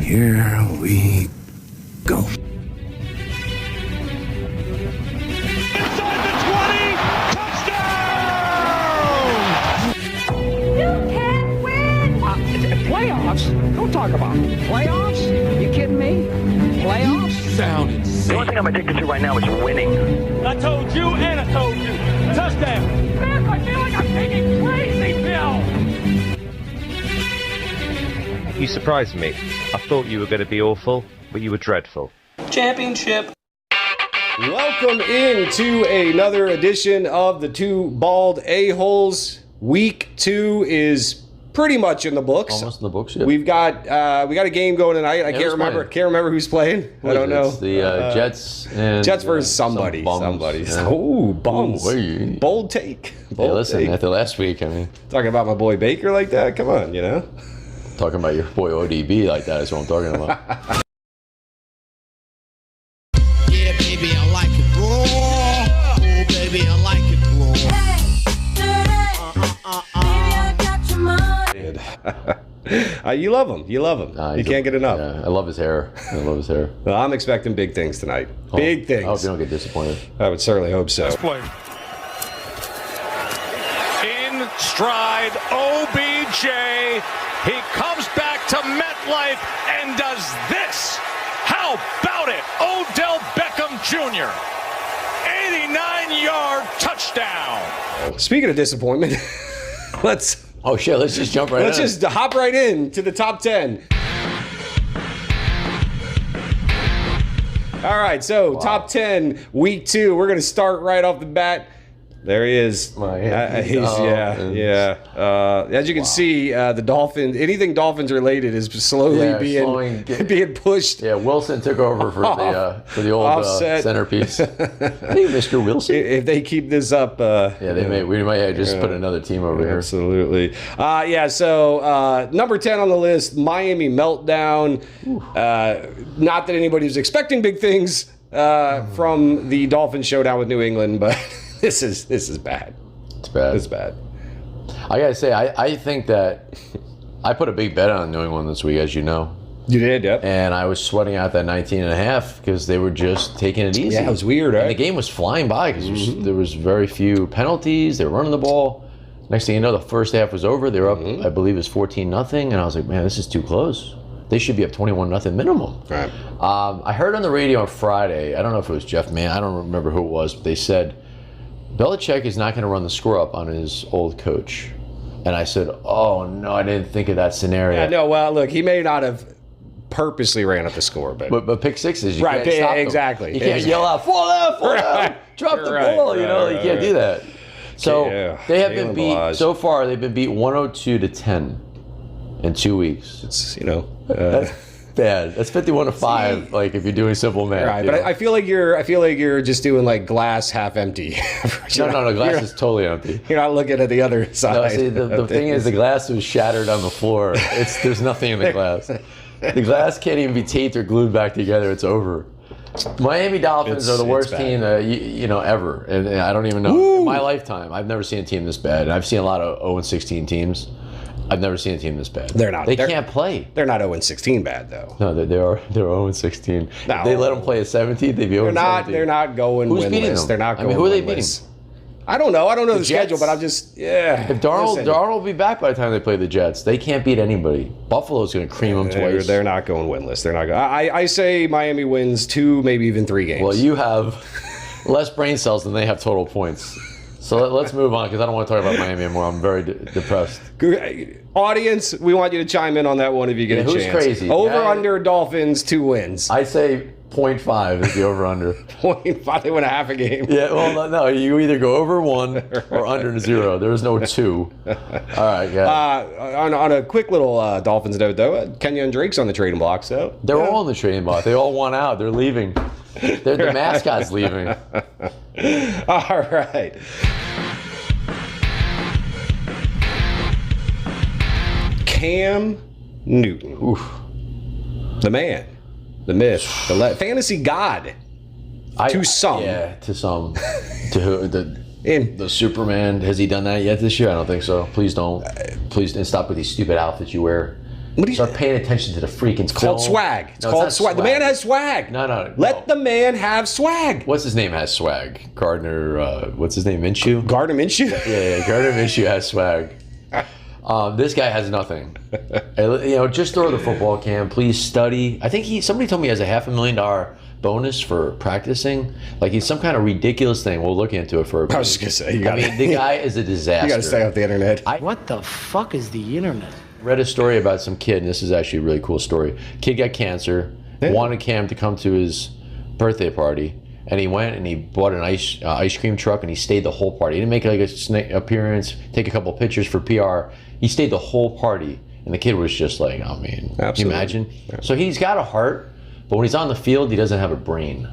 Here we go. Inside the 20, touchdown! You can't win! Playoffs? Don't talk about playoffs. You kidding me? Playoffs? Sound The insane. only thing I'm addicted to right now is winning. I told you and I told you. Touchdown. Man, I feel like I'm taking crazy pills. You surprised me. I thought you were going to be awful, but you were dreadful. Championship. Welcome into another edition of the Two Bald A-Holes. Week 2 is pretty much in the books. Almost in the books, yeah. We got a game going tonight. I can't remember. playing? Can't remember who's playing. I don't know. It's the Jets and Jets versus somebody. Somebody. Oh, bums. Ooh, Bold take. Bold listen, take. after last week, I mean, Talking about my boy Baker like that? Come on, you know? talking about your boy ODB like that is what I'm talking about. Yeah, baby, I like it raw. Oh, baby, I like it raw. You love him. You love him. You can't get enough. Yeah, I love his hair. Well, I'm expecting big things tonight. Big things. I hope you don't get disappointed. I would certainly hope so. Play. In stride, OBJ. He comes back to MetLife and does this. How about it? Odell Beckham Jr. 89-yard touchdown. Speaking of disappointment, let's Let's jump right in. Let's just hop right in to the top 10. All right, so top 10, week 2. We're going to start right off the bat. There he is. As you can see, the Dolphins, anything Dolphins related is slowly being pushed. Yeah, Wilson took over for the old centerpiece. Hey, Mr. Wilson. If they keep this up, we might just put another team over here. Absolutely. So number 10 on the list, Miami meltdown. Not that anybody was expecting big things from the Dolphins showdown with New England, but this is bad. It's bad. It's bad. I gotta say, I think that I put a big bet on New England this week, as you know. You did, yep. And I was sweating out that 19.5 because they were just taking it easy. Yeah, it was weird, right? And the game was flying by because there was very few penalties. They were running the ball. Next thing you know, the first half was over. They were up, I believe it was 14-0. And I was like, man, this is too close. They should be up 21-0 minimum. Right. I heard on the radio on Friday, I don't know if it was Jeff Mann, I don't remember who it was, but they said, Belichick is not going to run the score up on his old coach. And I said, oh, no, I didn't think of that scenario. Yeah, no, well, look, he may not have purposely ran up the score, but pick sixes, you right, can't stop them. exactly. You can't yell out, fall out, drop the ball, you can't do that. So they have been beat, so far, they've been beat 102-10 in 2 weeks. It's, that's bad. That's 51-5. Like if you're doing simple math, right? But I feel like you're just doing like glass half empty. No. Glass is totally empty. You're not looking at the other side. No, see, the thing is, the glass was shattered on the floor. There's nothing in the glass. The glass can't even be taped or glued back together. It's over. Miami Dolphins are the worst team ever, and I don't even know. In my lifetime, I've never seen a team this bad. And I've seen a lot of 0-16 teams. I've never seen a team this bad. They're not. They can't play. They're not 0-16 bad though. No, they're 0-16. No. If they let them play at 17, they'd be 0-17. They're not going winless. Who's beating them? They're not going who are they winless. beating? I don't know. I don't know the schedule, but I'm just If Darnold will be back by the time they play the Jets, they can't beat anybody. Buffalo's going to cream them twice. They're not going winless. They're not. I say Miami wins 2, maybe even 3 games. Well, you have less brain cells than they have total points. So let's move on because I don't want to talk about Miami anymore. I'm very depressed. Audience, we want you to chime in on that one if you get a chance. Who's crazy? Over/under Dolphins 2 wins. I say 0.5 is the over/under. 0.5, they win a half a game. Yeah, well, no, you either go over 1 or under 0. There is no 2. All right, yeah. On a quick little Dolphins note, though, Kenya and Drake's on the trading block, so. They're all on the trading block. They all want out. They're leaving. The mascot's leaving. All right. Cam Newton. Oof. The man. The myth. The fantasy god. To some. Yeah, to some. To who? The Superman. Has he done that yet this year? I don't think so. Please don't. Please stop with these stupid outfits you wear. Start paying attention to the freaking It's called swag. It's called swag. The man has swag. No. Let the man have swag. What's his name has swag? Gardner, what's his name? Minshew? Gardner Minshew? Yeah, Gardner Minshew has swag. This guy has nothing. Just throw the football, Cam. Please study. I think somebody told me he has a $500,000 bonus for practicing. Like he's some kind of ridiculous thing. We'll look into it for a bit. I was just going to say, the guy is a disaster. You got to stay off the internet. What the fuck is the internet? Read a story about some kid, and this is actually a really cool story. Kid got cancer, wanted Cam to come to his birthday party, and he went and he bought an ice cream truck, and he stayed the whole party. He didn't make like a snake appearance, take a couple pictures for PR. He stayed the whole party, and the kid was just like, I mean, can you imagine? Yeah. So he's got a heart, but when he's on the field, he doesn't have a brain.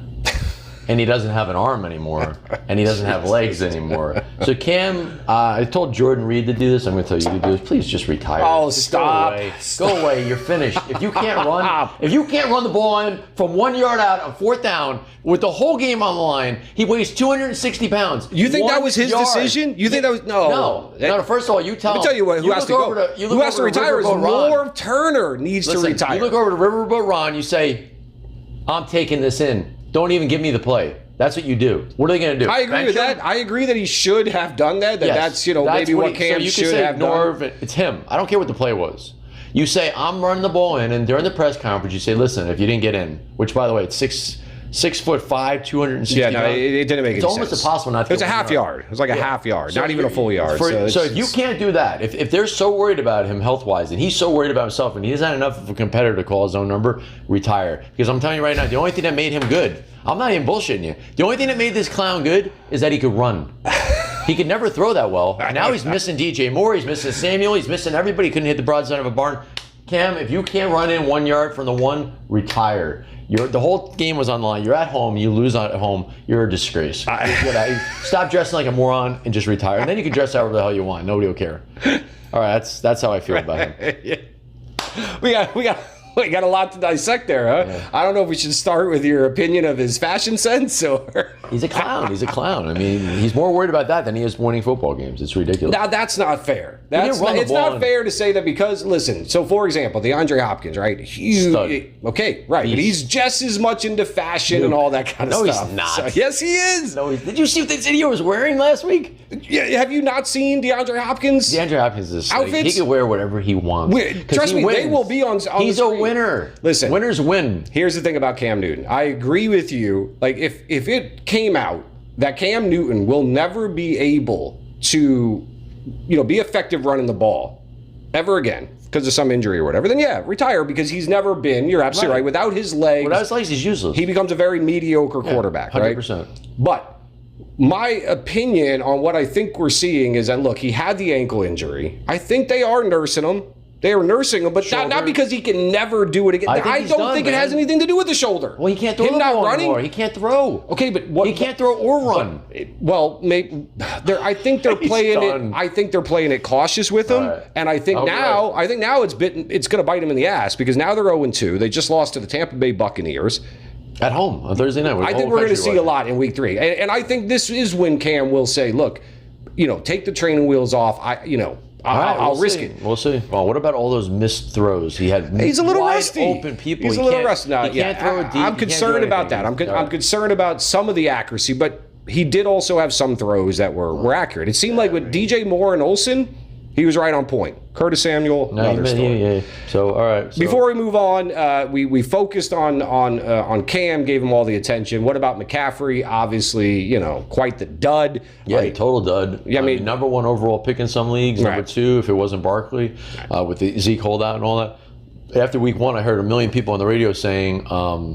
And he doesn't have an arm anymore, and he doesn't have legs anymore. So Cam, I told Jordan Reed to do this. I'm going to tell you to do this. Please just retire. Oh, just stop! Go away. You're finished. If you can't run the ball in from 1 yard out on 4th down with the whole game on the line, he weighs 260 pounds. You think that was his decision? You think that was no? First of all, you tell him. Let me tell you what. Who has to go? Who has to retire is Norv Turner needs to retire. You look over to Riverboat Ron. You say, "I'm taking this in. Don't even give me the play." That's what you do. What are they going to do? I agree with that. I agree that he should have done that. That's maybe what Cam should have done. It's him. I don't care what the play was. You say, I'm running the ball in, and during the press conference, you say, listen, if you didn't get in, which by the way, it's 6'5", 260 Yeah, no, it didn't make any sense. It's almost impossible not to. It was a half yard. It was like a half yard, not even a full yard. So if you can't do that, if they're so worried about him health-wise, and he's so worried about himself, and he doesn't have enough of a competitor to call his own number, retire. Because I'm telling you right now, the only thing that made him good, I'm not even bullshitting you, the only thing that made this clown good is that he could run. He could never throw that well. Now he's missing DJ Moore, he's missing Samuel, he's missing everybody. He couldn't hit the broadside of a barn. Cam, if you can't run in 1 yard from the one, retire. The whole game was on the line. You're at home. You lose at home. You're a disgrace. Stop dressing like a moron and just retire. And then you can dress however the hell you want. Nobody will care. All right, that's how I feel about him. We got a lot to dissect there, huh? Yeah. I don't know if we should start with your opinion of his fashion sense or... He's a clown. He's a clown. I mean, he's more worried about that than he is winning football games. It's ridiculous. Now, that's not fair. It's not fair to say that because, listen, so for example, DeAndre Hopkins, right? Okay, right. But he's just as much into fashion and all that kind of stuff. No, he's not. So, yes, he is. No, did you see what this idiot was wearing last week? Yeah, have you not seen DeAndre Hopkins? DeAndre Hopkins is outfits? Like, he can wear whatever he wants. Trust me, they will be on He's the a winner. Listen, winners win. Here's the thing about Cam Newton. I agree with you. Like, if it came out that Cam Newton will never be able to, be effective running the ball ever again because of some injury or whatever, then yeah, retire because he's never been, you're absolutely right, without his legs. Without his legs, he's useless. He becomes a very mediocre quarterback, 100%. right? But my opinion on what I think we're seeing is that, look, he had the ankle injury. I think they are nursing him. They were nursing him, but not because he can never do it again. I don't think it has anything to do with the shoulder. Well, he can't throw anymore. He can't throw. Okay, but what? He can't throw or run. Well, maybe I think they're playing it. I think they're playing it cautious with him, and I think now it's going to bite him in the ass because now they're 0-2. They just lost to the Tampa Bay Buccaneers at home on Thursday night. I think we're going to see a lot in Week 3, and I think this is when Cam will say, "Look, take the training wheels off. I'll risk it." We'll see. Well, what about all those missed throws? He's a little rusty. Open people. He's a little rusty. No, he can't throw it deep. I'm concerned about that. I'm concerned about some of the accuracy, but he did also have some throws that were accurate. It seemed like with DJ Moore and Olsen, he was right on point. Curtis Samuel, another story. So, all right. So. Before we move on, we focused on Cam, gave him all the attention. What about McCaffrey? Obviously, quite the dud. Yeah, total dud. Yeah, I mean, number 1 overall pick in some leagues. Number 2, if it wasn't Barkley, with the Zeke holdout and all that. After Week 1, I heard 1 million people on the radio saying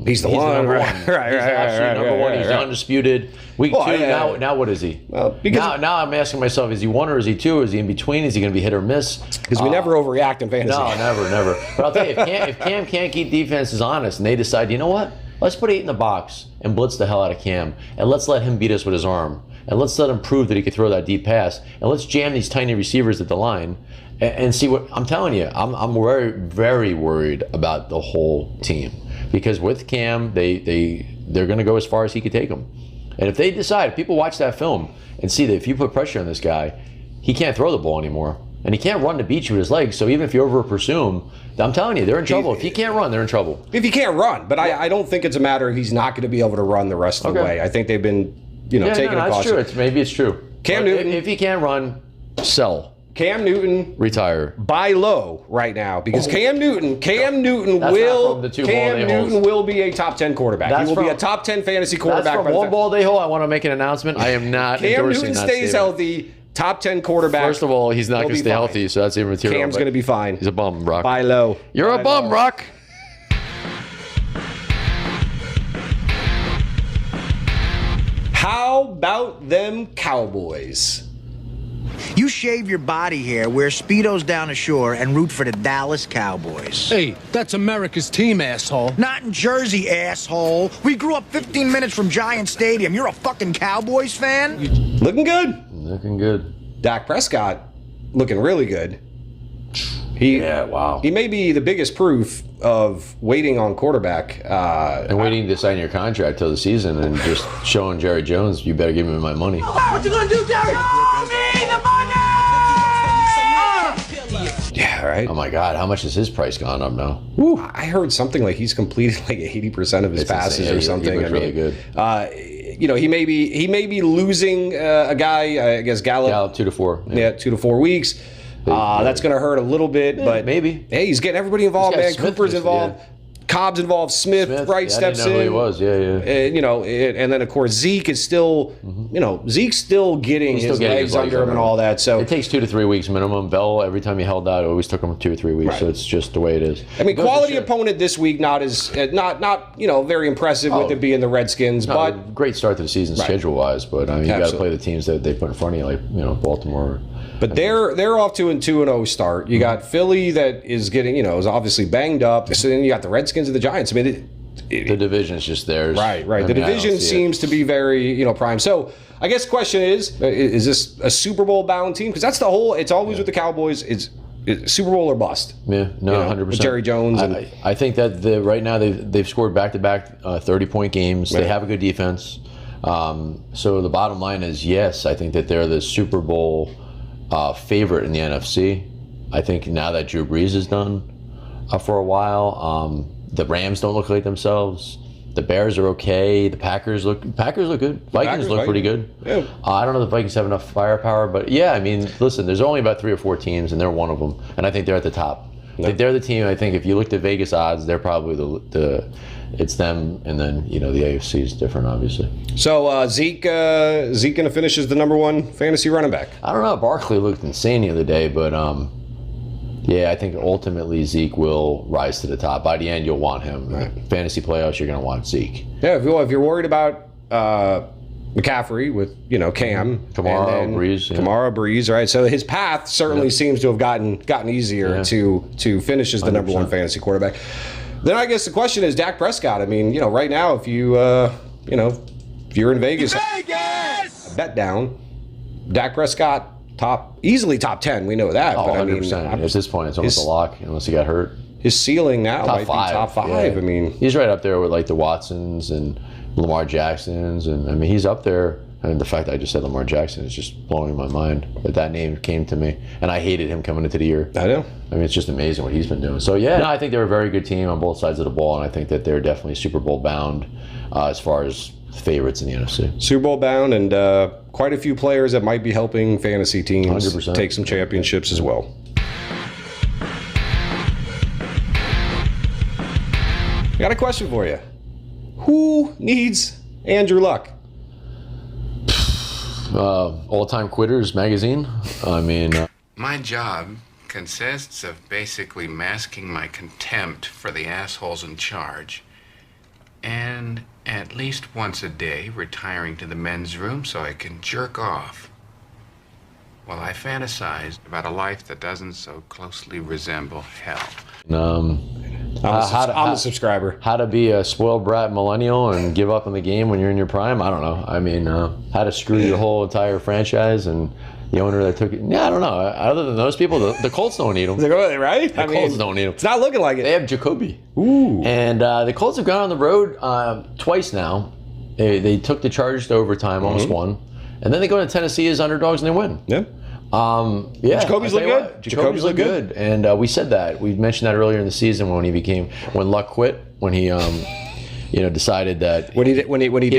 he's the number one. He's absolutely number 1. He's undisputed. Week 2, now what is he? Well, now I'm asking myself, is he 1 or is he 2? Is he in between? Is he going to be hit or miss? Because we never overreact in fantasy. No, never. But I'll tell you, if Cam can't keep defenses honest and they decide, you know what? Let's put 8 in the box and blitz the hell out of Cam. And let's let him beat us with his arm. And let's let him prove that he could throw that deep pass. And let's jam these tiny receivers at the line. And see what I'm telling you. I'm very, very worried about the whole team because with Cam, they're going to go as far as he could take them. And if they decide, if people watch that film and see that if you put pressure on this guy, he can't throw the ball anymore. And he can't run to beat you with his legs. So even if you over pursue him, I'm telling you, they're in trouble. If he can't run, they're in trouble. If he can't run, but I don't think it's a matter of he's not going to be able to run the rest of the way. I think they've been, taking a caution. That's true. Maybe it's true. Cam Newton, if he can't run, sell. Cam Newton, retire. Buy low right now because Cam Newton will be a top 10 quarterback. He will be a top 10 fantasy quarterback. That's from One Ball Day Hole. I want to make an announcement. I am not Cam endorsing Newton that stays statement. healthy. Top 10 quarterback. First of all, he's not going to stay healthy, so that's immaterial. Cam's going to be fine. He's a bum, Rock. Buy low. You're a bum, Rock. How about them Cowboys? You shave your body hair, wear Speedos down ashore, and root for the Dallas Cowboys. Hey, that's America's team, asshole. Not in Jersey, asshole. We grew up 15 minutes from Giant Stadium. You're a fucking Cowboys fan? Looking good. Looking good. Dak Prescott looking really good. Wow. He may be the biggest proof of waiting on quarterback. And waiting to sign your contract till the season and just showing Jerry Jones, you better give me my money. What you gonna do, Jerry? Show me the money! Yeah, right. Oh my God, how much has his price gone up now? I heard something like he's completed like 80% of his passes insane. or something. He looks really good. He may be losing a guy. I guess Gallup 2 to 4. Yeah, 2 to 4 weeks. That's going to hurt a little bit, but maybe. Hey, he's getting everybody involved, man. Smith Cooper's involved. Yeah. Cobb's involved. Smith steps I didn't know in. who he was. Yeah. And then of course Zeke is still, Zeke's still getting his legs under him and all that. So it takes 2 to 3 weeks minimum. Bell, every time he held out, it always took him 2 or 3 weeks. Right. So it's just the way it is. I mean, quality opponent this week, not very impressive with it being the Redskins, but great start to the season schedule wise. But I mean, you got to play the teams that they put in front of you, like Baltimore. But they're off to a 2-0 start. You got Philly that is getting, is obviously banged up. So then you got the Redskins and the Giants. I mean, the division is just theirs. Right. The division seems to be very, prime. So I guess the question is this a Super Bowl bound team? Because that's the whole. It's always with the Cowboys. It's Super Bowl or bust. Yeah, no, 100%. Jerry Jones. I think that right now they've scored back-to-back 30-point games. Right. They have a good defense. So the bottom line is, yes, I think that they're the Super Bowl favorite in the NFC. I think now that Drew Brees is done for a while, the Rams don't look like themselves. The Bears are okay. The Packers look good. Vikings look pretty good. Yeah. I don't know if the Vikings have enough firepower, but yeah, I mean, listen, there's only about 3 or 4 teams, and they're one of them, and I think they're at the top. I think they're the team. I think if you looked at Vegas odds, they're probably it's them, and then the AFC is different, obviously. So Zeke gonna finish as the number 1 fantasy running back. I don't know. Barkley looked insane the other day, but yeah, I think ultimately Zeke will rise to the top. By the end, you'll want him. Right. Fantasy playoffs, you're gonna want Zeke. Yeah, if you're worried about McCaffrey with Cam, Kamara, Breeze, Kamara, Breeze, right? So his path certainly seems to have gotten easier to finish as the 100%. Number 1 fantasy quarterback. Then I guess the question is Dak Prescott. I mean, right now, if you if you're in Vegas, bet down, Dak Prescott easily top 10. We know that. Oh, but 100%. I mean, at this point, it's almost a lock unless he got hurt. His ceiling now might be top 5. Yeah. I mean, he's right up there with like the Watsons and Lamar Jacksons, and I mean he's up there. And the fact that I just said Lamar Jackson is just blowing my mind that name came to me. And I hated him coming into the year. I know. I mean, it's just amazing what he's been doing. So, yeah, I think they're a very good team on both sides of the ball. And I think that they're definitely Super Bowl bound as far as favorites in the NFC. Super Bowl bound and quite a few players that might be helping fantasy teams 100%. Take some championships as well. I got a question for you. Who needs Andrew Luck? All-time Quitters magazine. I mean, My job consists of basically masking my contempt for the assholes in charge and at least once a day retiring to the men's room so I can jerk off while I fantasize about a life that doesn't so closely resemble hell. I'm a subscriber. How to be a spoiled brat millennial and give up on the game when you're in your prime? I don't know. I mean, how to screw your whole entire franchise and the owner that took it. Yeah, I don't know. Other than those people, the Colts don't need them. Right? The Colts don't need them. It's not looking like it. They have Jacoby. Ooh. And the Colts have gone on the road twice now. They took the Chargers to overtime, almost won. And then they go to Tennessee as underdogs and they win. Yeah. Yeah, Jacoby's look good. Jacoby's look good, and we said that. We mentioned that earlier in the season when Luck quit, when he decided that when he did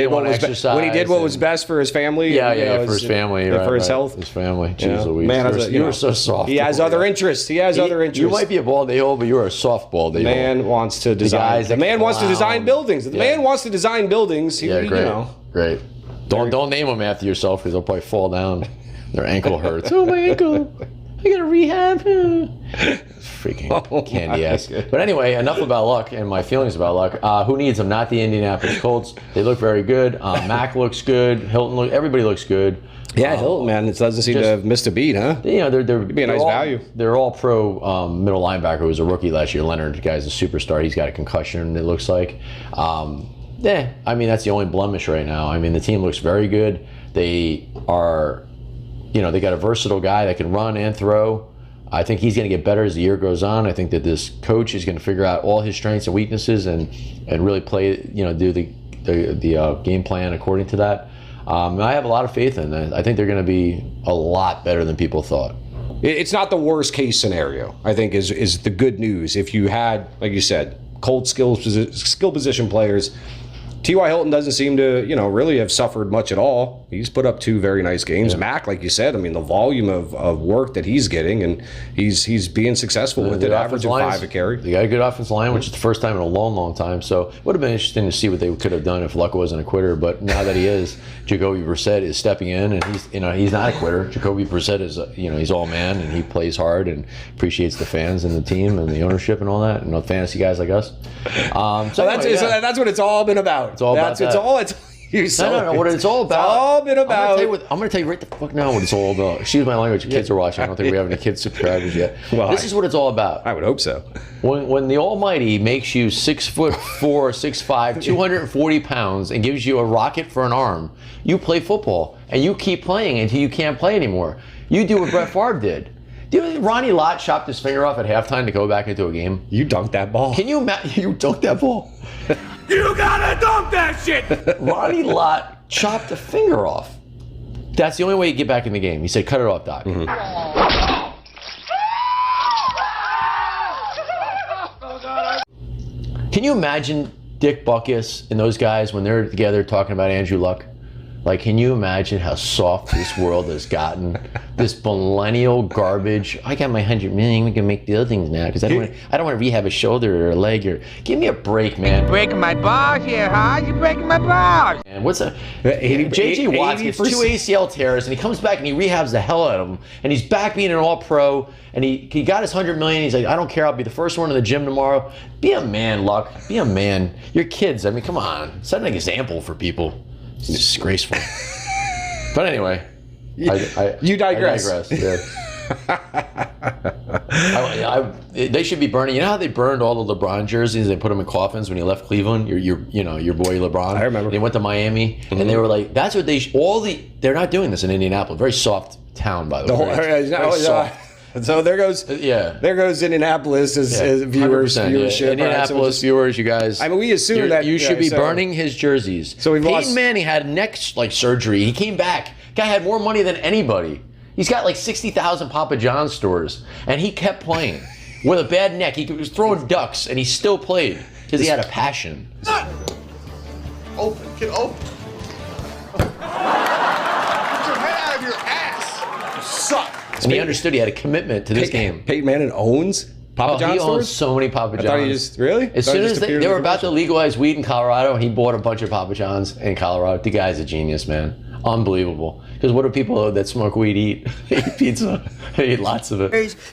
what was best for his family. For his family, for his health, his family. Jeez Louise, man, you were so soft. He has other interests. You might be a ball day old, but you're a softball day old. Man wants to design. The man wants to design buildings. The man wants to design buildings. Great. Don't name them after yourself because they'll probably fall down. Their ankle hurts. Oh, my ankle. I got to rehab. Freaking candy ass. But anyway, enough about Luck and my feelings about Luck. Who needs them? Not the Indianapolis Colts. They look very good. Mack looks good. Hilton everybody looks good. Yeah, Hilton, man, it doesn't seem to have missed a beat, huh? They're be a nice value. They're all pro middle linebacker who was a rookie last year. Leonard, the guy's a superstar. He's got a concussion, it looks like. That's the only blemish right now. The team looks very good. They are... they got a versatile guy that can run and throw. I think he's going to get better as the year goes on. I think that this coach is going to figure out all his strengths and weaknesses and really play, do the game plan according to that. I have a lot of faith in that. I think they're going to be a lot better than people thought. It's not the worst case scenario, I think, is the good news. If you had, like you said, cold skill position players. T.Y. Hilton doesn't seem to, really have suffered much at all. He's put up 2 very nice games. Yeah. Mack, like you said, the volume of work that he's getting, and he's being successful with it, averaging 5 a carry. They got a good offensive line, which is the first time in a long, long time. So it would have been interesting to see what they could have done if Luck wasn't a quitter. But now that he is, Jacoby Brissett is stepping in, and he's not a quitter. Jacoby Brissett is, he's all man, and he plays hard and appreciates the fans and the team and the ownership and all that, and the fantasy guys like us. So that's what it's all been about. It's all about that. No, what it's all about. It's all been about. I'm going to tell you right the fuck now what it's all about. Excuse my language. Kids are watching. I don't think we have any kids subscribers yet. Well, this is what it's all about. I would hope so. When the Almighty makes you 6'4", 6'5", 240 pounds, and gives you a rocket for an arm, you play football and you keep playing until you can't play anymore. You do what Brett Favre did. Do you think Ronnie Lott chopped his finger off at halftime to go back into a game? You dunked that ball. Can you imagine? You dunked that ball. You gotta dunk that shit! Ronnie Lott chopped a finger off. That's the only way you get back in the game. He said, cut it off, Doc. Mm-hmm. Can you imagine Dick Butkus and those guys when they're together talking about Andrew Luck? Can you imagine how soft this world has gotten? This millennial garbage. I got my 100 million. We can make the other things now because I don't want to rehab a shoulder or a leg. Give me a break, man. Breaking my balls here, huh? You're breaking my balls. And what's that? J.J. Watt gets 2 ACL tears and he comes back and he rehabs the hell out of them. And he's back being an all-pro. And he got his 100 million. He's like, I don't care. I'll be the first one in the gym tomorrow. Be a man, Luck. Be a man. Your kids. Come on. Set an example for people. It's disgraceful. But anyway, you digress. Yeah. They should be burning. You know how they burned all the LeBron jerseys? They put them in coffins when he left Cleveland. Your boy LeBron. I remember. They went to Miami, and they were like, "That's what they." They're not doing this in Indianapolis. Very soft town, by the way. Very soft. So there goes Indianapolis as viewership. Indianapolis viewers, you guys. We assume that you should be burning his jerseys. So Peyton Manning had neck surgery. He came back. Guy had more money than anybody. He's got 60,000 Papa John's stores, and he kept playing with a bad neck. He was throwing ducks, and he still played because he had a passion. Open, get open. Get your head out of your ass. You suck. And he understood he had a commitment to this game. Peyton Manning owns Papa John's stores? He owns so many Papa John's. I thought he just, really? As soon as they were about to legalize weed in Colorado, he bought a bunch of Papa John's in Colorado. The guy's a genius, man. Unbelievable. Because what do people that smoke weed eat? They eat pizza. They eat lots of it.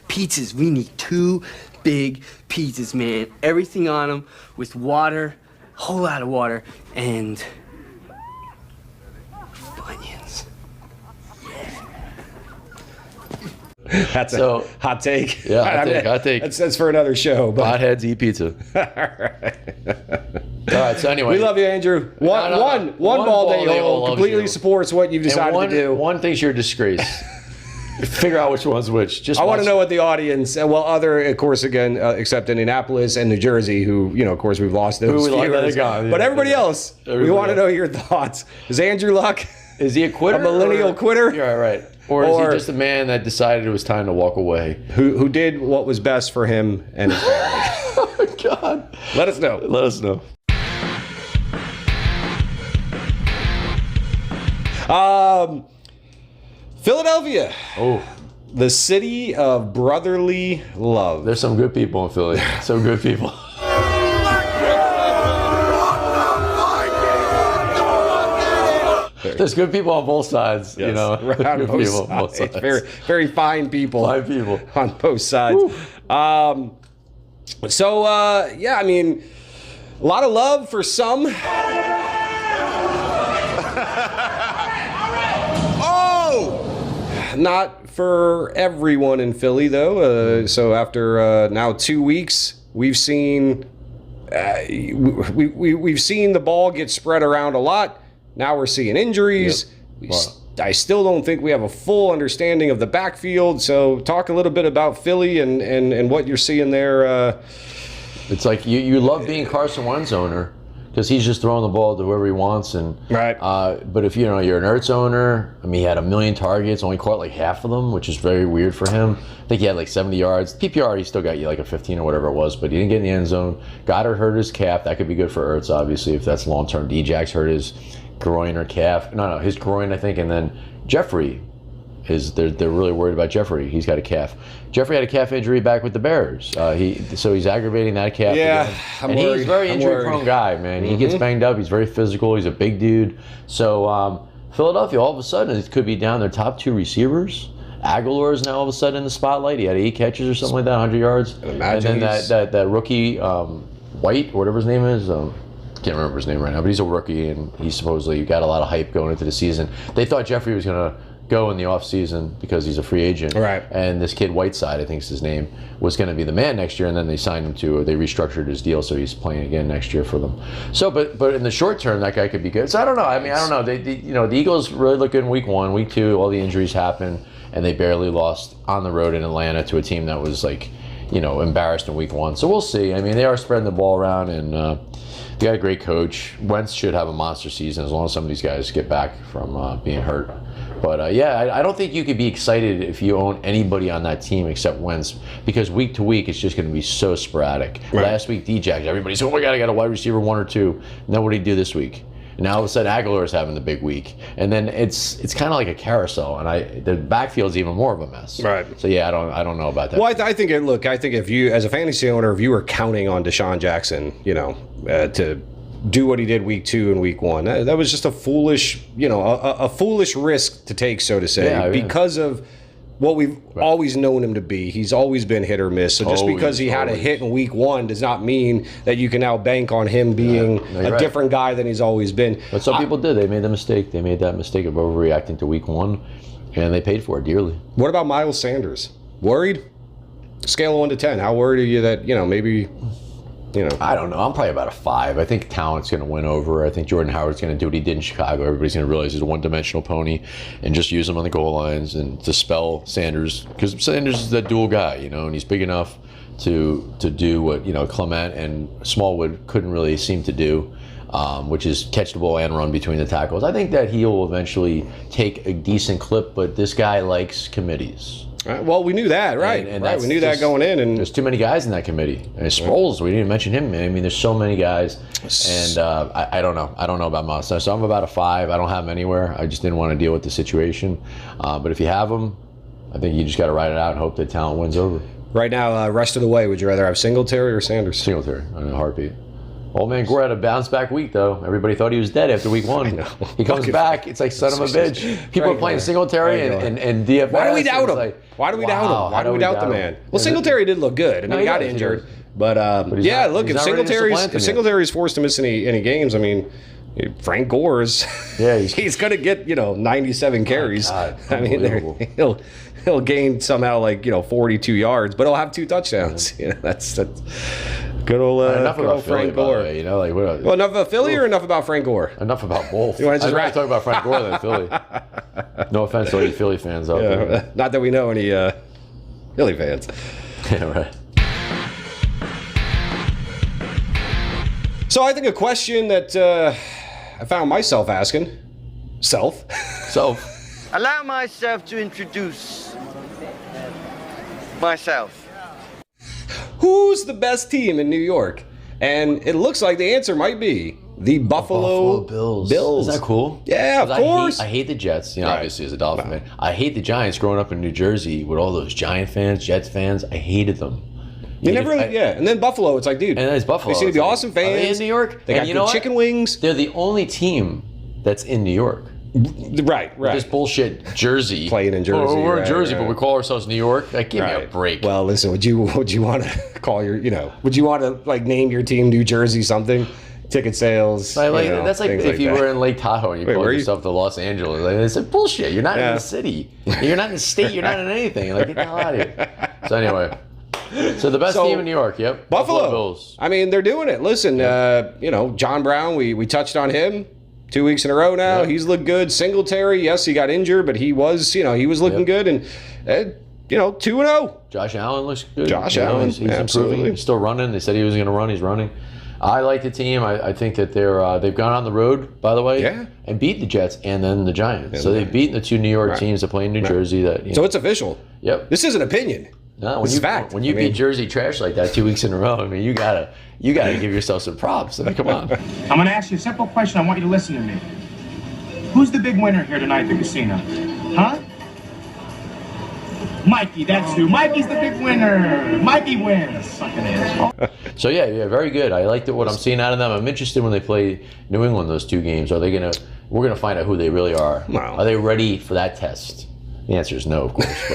Pizzas. We need 2 big pizzas, man. Everything on them with water, a whole lot of water, and Funyuns. That's a hot take. Yeah, hot take. That's for another show. But hotheads eat pizza. All right. So anyway, we love you, Andrew. One ball day old completely supports what you've decided to do. One thinks you're a disgrace. Figure out which one's which. I want to know what the audience, other, of course, again, except Indianapolis and New Jersey, who, of course, we've lost those viewers. But everybody else, we want to know your thoughts. Is Andrew Luck? Is he a quitter? A millennial quitter? You're right. Or is he just a man that decided it was time to walk away? Who did what was best for him and his family? Oh, my God. Let us know. Let us know. Philadelphia. Oh. The city of brotherly love. There's some good people in Philly. Some good people. There's good people on both sides, yes, you know. On both sides. Very, very fine people. Fine people on both sides. Yeah, I mean, a lot of love for some. Oh! Not for everyone in Philly, though. So after now 2 weeks, we've seen we've seen the ball get spread around a lot. Now we're seeing injuries. Yep. I still don't think we have a full understanding of the backfield. So talk a little bit about Philly and what you're seeing there. It's like you love being Carson Wentz owner because he's just throwing the ball to whoever he wants. And right. But if you're an Ertz owner, I mean, he had 1 million targets, only caught like half of them, which is very weird for him. I think he had like 70 yards. PPR, he still got you like a 15 or whatever it was, but he didn't get in the end zone. Goddard hurt his calf. That could be good for Ertz, obviously, if that's long term. Djax hurt his groin or calf. No, his groin, I think. And then Jeffrey, they're really worried about Jeffrey. He's got a calf. Jeffrey had a calf injury back with the Bears. So he's aggravating that calf again. He's a very injury-prone guy, man. He gets banged up. He's very physical. He's a big dude. So Philadelphia, all of a sudden, it could be down their top 2 receivers. Aguilar is now all of a sudden in the spotlight. He had 8 catches or something like that, 100 yards. And then that rookie, White, or whatever his name is, can't remember his name right now, but he's a rookie, and he supposedly got a lot of hype going into the season. They thought Jeffrey was going to go in the offseason because he's a free agent. Right. And this kid, Whiteside, I think is his name, was going to be the man next year, and then they signed him they restructured his deal, so he's playing again next year for them. So, but in the short term, that guy could be good. So I don't know. I mean, I don't know. The Eagles really look good in week 1. Week 2, all the injuries happened, and they barely lost on the road in Atlanta to a team that was like, embarrassed in week 1. So we'll see. I mean, they are spreading the ball around, and they got a great coach. Wentz should have a monster season as long as some of these guys get back from being hurt. But I don't think you could be excited if you own anybody on that team except Wentz, because week to week it's just going to be so sporadic. Right. Last week, Djax, everybody's, oh my God, I got a wide receiver 1 or 2. And then what did he do this week? And now all of a sudden Aguilar is having the big week, and then it's kind of like a carousel, and the backfield's even more of a mess. Right. So yeah, I don't know about that. Well, I think if you, as a fantasy owner, if you were counting on Deshaun Jackson, to do what he did week 2 and week 1, that was just a foolish, a foolish risk to take, so to say, because of what we've always known him to be. He's always been hit or miss. So just because he had a hit in week 1 does not mean that you can now bank on him being a different guy than he's always been. But some people did. They made the mistake. They made that mistake of overreacting to week 1, and they paid for it dearly. What about Miles Sanders? Worried? Scale of 1 to 10. How worried are you that, maybe... I don't know. I'm probably about a 5. I think talent's going to win over. I think Jordan Howard's going to do what he did in Chicago. Everybody's going to realize he's a one-dimensional pony and just use him on the goal lines and dispel Sanders, because Sanders is that dual guy, and he's big enough to do what Clement and Smallwood couldn't really seem to do, which is catch the ball and run between the tackles. I think that he'll eventually take a decent clip, but this guy likes committees. Right. Well, we knew that, right? And right. We knew that going in, and there's too many guys in that committee. And Sproles, we didn't even mention him. I mean, there's so many guys, and I don't know. I don't know about Miles. So I'm about a 5. I don't have him anywhere. I just didn't want to deal with the situation. But if you have him, I think you just got to ride it out and hope that talent wins over. Right now, rest of the way, would you rather have Singletary or Sanders? Singletary, in a heartbeat. Old man Gore had a bounce back week, though. Everybody thought he was dead after week 1. He comes back. It's like son of a bitch. People are playing Singletary and DFS. Why do we doubt him? Why do we doubt him? Why do we doubt the man? Well, Singletary did look good. I mean, he got injured. But look, if Singletary's forced to miss any games, I mean, Frank Gore's he's going to get 97 carries. I mean, he'll gain somehow 42 yards, but he'll have 2 touchdowns. That's good old, enough about Frank Philly, Gore. Well, enough about Philly or enough about Frank Gore? Enough about both. You want to just talk about Frank Gore than Philly? No offense to all you Philly fans out there. Not that we know any Philly fans. Yeah, right. So I think a question that I found myself asking, Allow myself to introduce myself. Who's the best team in New York? And it looks like the answer might be the Buffalo Bills. Bills. Isn't that cool? Yeah, of course. I hate the Jets, Right. obviously as a Dolphin fan. I hate the Giants growing up in New Jersey with all those Giant fans, Jets fans. I hated them. You never really, and then Buffalo, it's like, dude. And then it's Buffalo. They seem to be awesome Are they fans. in New York? They got you good know what? chicken wings. They're the only team that's in New York. Right. This bullshit Jersey. Playing in Jersey. Oh, we're in right, Jersey, right. but we call ourselves New York. Like, give me a break. Well, listen, would you want to call your, would you want to like name your team New Jersey something? Ticket sales. That's like if you were in Lake Tahoe and you called yourself the Los Angeles. Like, it's like bullshit. You're not in the city. You're not in the state. You're not in anything. Like, get the hell out of here. So anyway. So the best team in New York, yep. Buffalo Bills. I mean, they're doing it. Listen, John Brown, we touched on him 2 weeks in a row now. He's looked good. Singletary, yes, he got injured, but he was looking good. And 2-0. Josh Allen looks good. Josh Allen, he's improving. He's still running. They said he was going to run. He's running. I like the team. I think that they've gone on the road, by the way, and beat the Jets and then the Giants. So they've beaten the two New York teams that play in New Jersey. So it's official. Yep. This isn't opinion. No, this is fact. When you beat Jersey trash like that 2 weeks in a row, I mean, you gotta give yourself some props. I mean, come on. I'm gonna ask you a simple question. I want you to listen to me. Who's the big winner here tonight at the casino? Huh? Mikey, that's who. Mikey's the big winner. Mikey wins. Fucking asshole. So yeah, very good. I liked what I'm seeing out of them. I'm interested when they play New England those two games. We're gonna find out who they really are. Wow. Are they ready for that test? The answer is no, of course.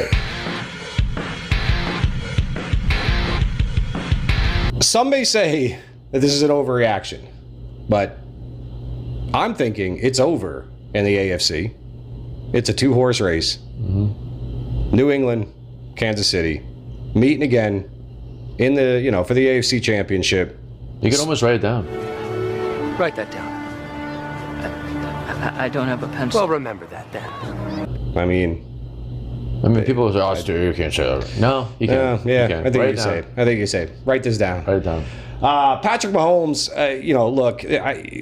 But some may say that this is an overreaction, but I'm thinking it's over in the AFC. It's a 2-horse race. Mm-hmm. New England, Kansas City, meeting again in the for the AFC Championship. You can almost write it down. Write that down. I don't have a pencil. Well, remember that then. I mean, people say, "Oh, Stu, you can't say that." No, you can. Yeah, you can. I think Write you it say down. it. I think you say it. Write this down. Write it down. Patrick Mahomes, look,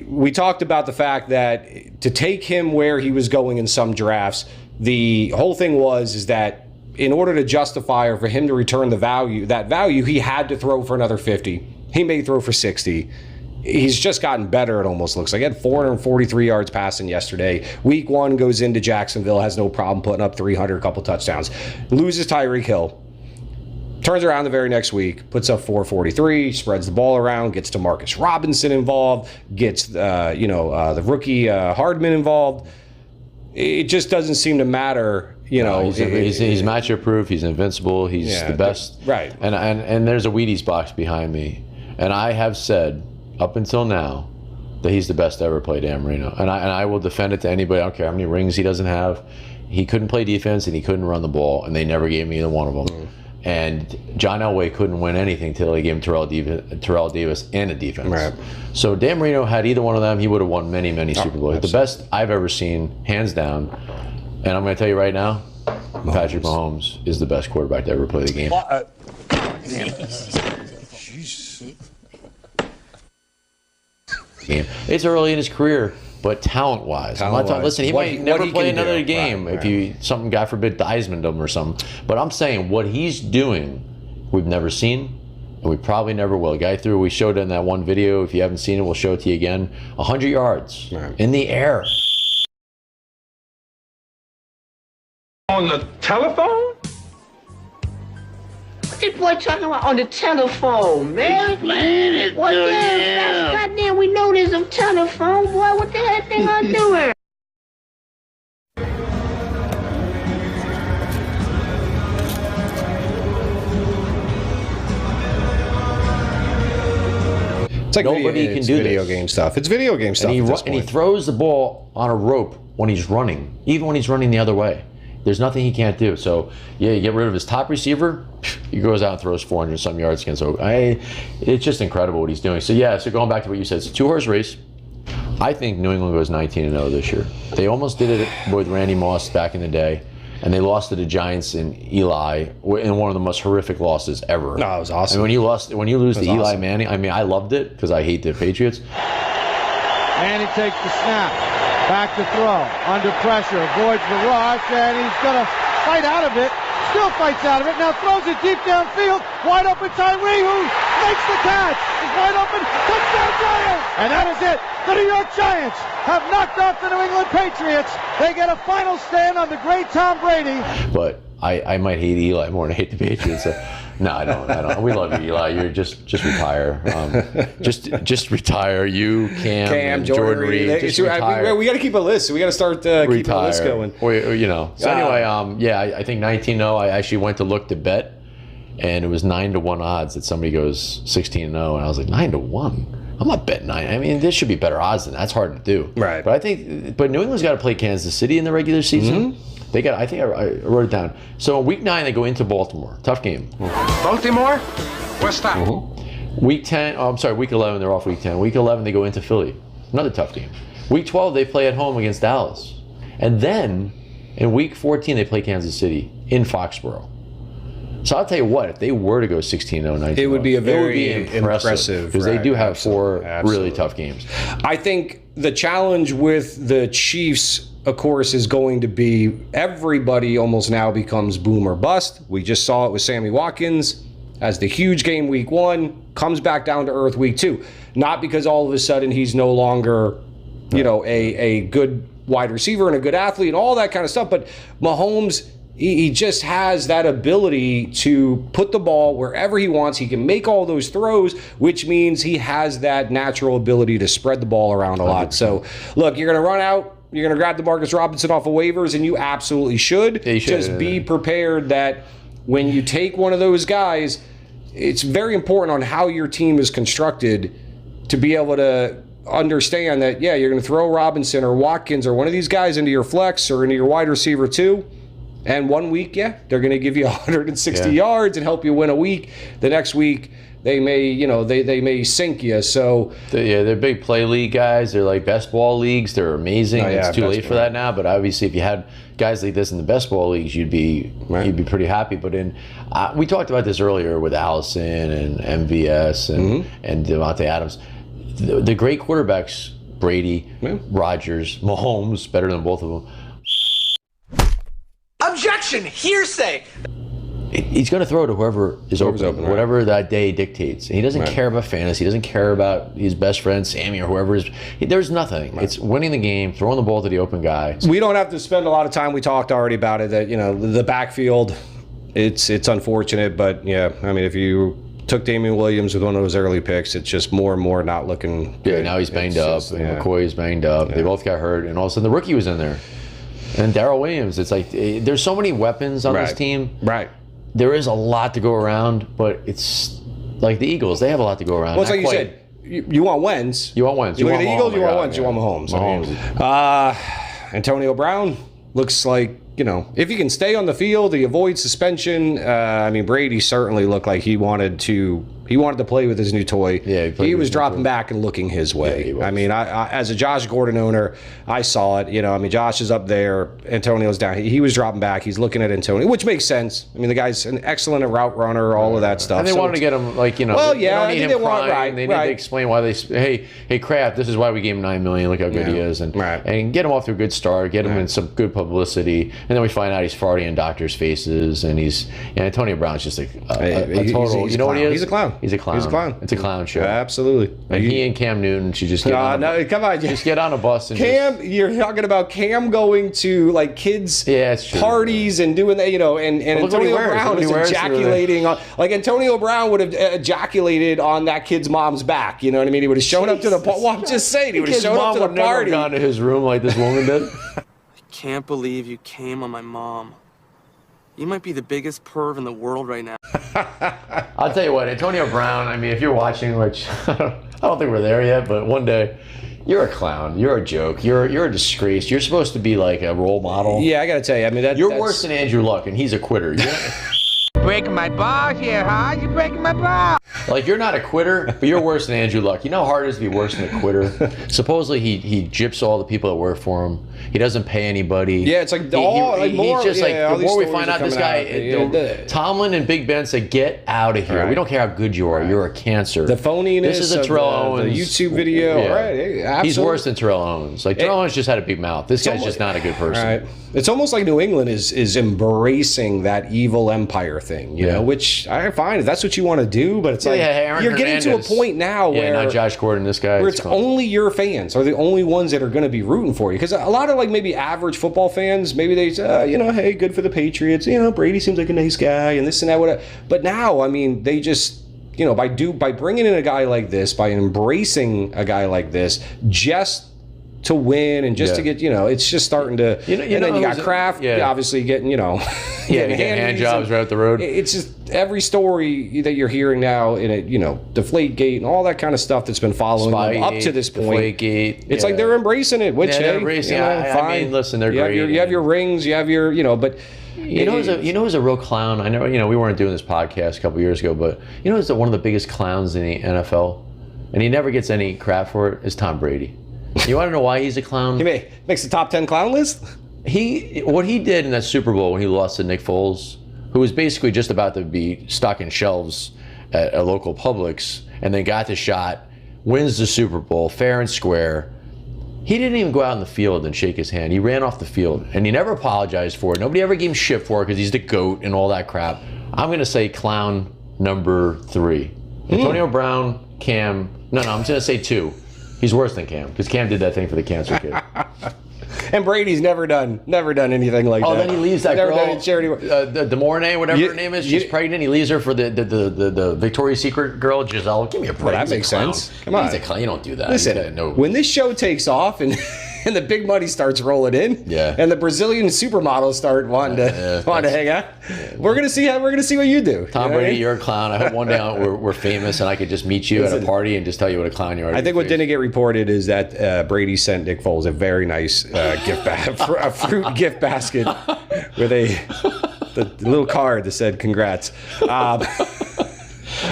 we talked about the fact that to take him where he was going in some drafts, the whole thing is that in order to justify or for him to return that value, he had to throw for another 50. He may throw for 60. He's just gotten better, it almost looks like. He had 443 yards passing yesterday. Week 1 goes into Jacksonville, has no problem putting up 300, a couple touchdowns. Loses Tyreek Hill. Turns around the very next week, puts up 443, spreads the ball around, gets Demarcus Robinson involved, gets the rookie Hardman involved. It just doesn't seem to matter. He's matchup proof. He's invincible. He's the best. Right. And there's a Wheaties box behind me, and I have said up until now that he's the best to ever play Dan Marino, and I will defend it to anybody. I don't care how many rings he doesn't have. He couldn't play defense and he couldn't run the ball, and they never gave me either one of them. And John Elway couldn't win anything till they gave him Terrell Davis and a defense. Right. So Dan Marino had either one of them, he would have won many, many Super Bowls. The best I've ever seen, hands down. And I'm going to tell you right now, Patrick Mahomes is the best quarterback to ever play the game. It's early in his career, but talent-wise. Listen, he might never play another game if something, God forbid, Theismann him or something. But I'm saying what he's doing, we've never seen, and we probably never will. We showed it in that one video. If you haven't seen it, we'll show it to you again. 100 yards in the air. On the telephone? What this boy talking about on the telephone, man? What the hell? Goddamn, we know there's a telephone, boy. What the hell thing I doing? It's like nobody can do video game stuff. It's video game stuff. And he throws the ball on a rope when he's running, even when he's running the other way. There's nothing he can't do. So, yeah, you get rid of his top receiver, he goes out and throws 400-some yards against. So, it's just incredible what he's doing. So, yeah, so going back to what you said, it's a 2-horse race. I think New England goes 19-0 this year. They almost did it with Randy Moss back in the day, and they lost to the Giants and Eli in one of the most horrific losses ever. No, it was awesome. I mean, when you lose to Eli awesome. Manning, I mean, I loved it because I hate the Patriots. And he takes the snap. Back to throw. Under pressure. Avoids the rush, and he's going to fight out of it. Still fights out of it. Now throws it deep downfield. Wide open Tyree, who makes the catch. Is wide open. Touchdown Giants! And that is it. The New York Giants have knocked off the New England Patriots. They get a final stand on the great Tom Brady. But I might hate Eli more than I hate the Patriots. No, I don't. We love you, Eli. You're just retire. Just retire. You, Cam, Jordan Reed. Just retire. We got to keep a list. We got to start keeping a list going. Or, So anyway, I think 19-0. I actually went to look to bet, and it was 9-1 odds that somebody goes 16-0, and I was like 9-1. I'm not betting 9. I mean, this should be better odds than that. That's hard to do. Right. But New England's got to play Kansas City in the regular season. Mm-hmm. They got. I think I wrote it down. So week 9 they go into Baltimore. Tough game. Baltimore? What's that? Mm-hmm. Week 10. Oh, I'm sorry. Week 11 they're off. Week 10. Week 11 they go into Philly. Another tough game. Week 12 they play at home against Dallas, and then in week 14 they play Kansas City in Foxborough. So I'll tell you what, if they were to go 16-0, 19-0, it would be impressive because they do have 4 really tough games. I think the challenge with the Chiefs, of course, is going to be everybody almost now becomes boom or bust. We just saw it with Sammy Watkins as the huge game week 1, comes back down to earth week 2. Not because all of a sudden he's no longer, a good wide receiver and a good athlete and all that kind of stuff, but Mahomes, he just has that ability to put the ball wherever he wants. He can make all those throws, which means he has that natural ability to spread the ball around a lot. So, look, you're going to run out. You're going to grab the Marcus Robinson off of waivers, and you absolutely should. Yeah, you should. Just be prepared that when you take one of those guys, it's very important on how your team is constructed to be able to understand that, you're going to throw Robinson or Watkins or one of these guys into your flex or into your wide receiver too. And 1 week, they're going to give you 160 yards and help you win a week. The next week, they may, they may sink you. So they're big play league guys. They're like best ball leagues. They're amazing. It's too late for that now. But obviously, if you had guys like this in the best ball leagues, you'd be pretty happy. But we talked about this earlier with Allison and MVS and Devontae Adams. The great quarterbacks, Brady, Rodgers, Mahomes, better than both of them. Objection! Hearsay! He's going to throw to whoever is open, whatever that day dictates. And he doesn't care about fantasy. He doesn't care about his best friend, Sammy, or whoever is. There's nothing. It's winning the game, throwing the ball to the open guy. We don't have to spend a lot of time. We talked already about it, that, the backfield, it's unfortunate. But, I mean, if you took Damian Williams with one of those early picks, it's just more and more not looking good. Yeah, now he's banged up, and McCoy's banged up. They both got hurt, and all of a sudden the rookie was in there. And Darrell Williams, it's like there's so many weapons on this team. Right. There is a lot to go around, but it's like the Eagles. They have a lot to go around. Well, it's like you said, you want Wentz. You want Wentz. You look at the Eagles, you want Wentz. You want Mahomes. Antonio Brown looks like, if he can stay on the field, he avoids suspension. Brady certainly looked like he wanted to play with his new toy. Yeah, he was dropping back and looking his way. Yeah, I as a Josh Gordon owner, I saw it. Josh is up there, Antonio's down. He was dropping back. He's looking at Antonio, which makes sense. The guy's an excellent route runner, all of that stuff. And they wanted to get him, Well, they don't need him crying. They need to explain why hey, Kraft, this is why we gave him $9 million. Look how good he is, and get him off to a good start, get him in some good publicity, and then we find out he's farting in doctors' faces, and Antonio Brown's just a total. He's what he is? He's a clown. He's a clown. He's a clown. It's a clown show. Absolutely. And he and Cam Newton should just get just get on a bus and you're talking about Cam going to like kids parties and doing that, and Antonio Brown is ejaculating on, like Antonio Brown would have ejaculated on that kid's mom's back. You know what I mean? He would have shown up to the party. Well, I'm just saying, he would have shown up to the party. Never gone to his room like this woman did. I can't believe you came on my mom. You might be the biggest perv in the world right now. I'll tell you what, Antonio Brown, if you're watching, which I don't think we're there yet, but one day, you're a clown. You're a joke. You're a disgrace. You're supposed to be like a role model. Yeah, I got to tell you, you're worse than Andrew Luck, and he's a quitter. breaking my balls here, huh? You're breaking my balls. Like, you're not a quitter, but you're worse than Andrew Luck. You know how hard it is to be worse than a quitter? Supposedly, he gyps all the people that work for him. He doesn't pay anybody. Yeah, it's like He's just like, the more we find out this guy, out. Tomlin and Big Ben said, get out of here. Right. We don't care how good you are. You're a cancer. The phoniness This is a Terrell of the Owens. YouTube video. Yeah. Right. Hey, He's worse than Terrell Owens. Like, Terrell Owens just had a big mouth. This guy's just not a good person. Right. It's almost like New England is embracing that evil empire thing, you know, which I find if that's what you want to do, but it's like you're getting to a point now where not Josh Gordon, this guy, where it's only your fans are the only ones that are going to be rooting for you. Because a lot of like maybe average football fans, maybe they say, you know, hey, good for the Patriots. You know, Brady seems like a nice guy and this and that. Whatever. But now, I mean, they just, you know, by bringing in a guy like this, by embracing a guy like this, just to win and just to get, you know, it's just starting to. And then you got Kraft, obviously getting, you know, getting hand jobs right up the road. It's just every story that you're hearing now in it, you know, Deflategate and all that kind of stuff that's been following them up to this point. Deflategate. It's like they're embracing it. Which they're embracing it. I mean, listen, they're great. You have your rings, you have your, you know, but. You know who's a real clown? I know, you know, we weren't doing this podcast a couple years ago, but you know who's one of the biggest clowns in the NFL? And he never gets any crap for it, is Tom Brady. You want to know why he's a clown? He makes the top 10 clown list? What he did in that Super Bowl when he lost to Nick Foles, who was basically just about to be stocking shelves at a local Publix, and then got the shot, wins the Super Bowl, fair and square. He didn't even go out in the field and shake his hand. He ran off the field, and he never apologized for it. Nobody ever gave him shit for it because he's the GOAT and all that crap. I'm going to say clown number 3. Antonio Brown, Cam. No, I'm just going to say 2. He's worse than Cam because Cam did that thing for the cancer kid. And Brady's never done anything like that. Oh, then he leaves that never girl, done charity work. DeMornay, whatever her name is. She's pregnant. He leaves her for the Victoria's Secret girl, Giselle. Give me a break. Well, that makes sense. Come on. He's a clown. You don't do that. Listen, when this show takes off and and the big money starts rolling in, and the Brazilian supermodels start wanting to hang out, we're gonna see what you do. Tom Brady, you're a clown. I hope one day we're famous and I could just meet you at a party and just tell you what a clown you are. I think what didn't get reported is that Brady sent Nick Foles a very nice gift a fruit gift basket with the little card that said congrats.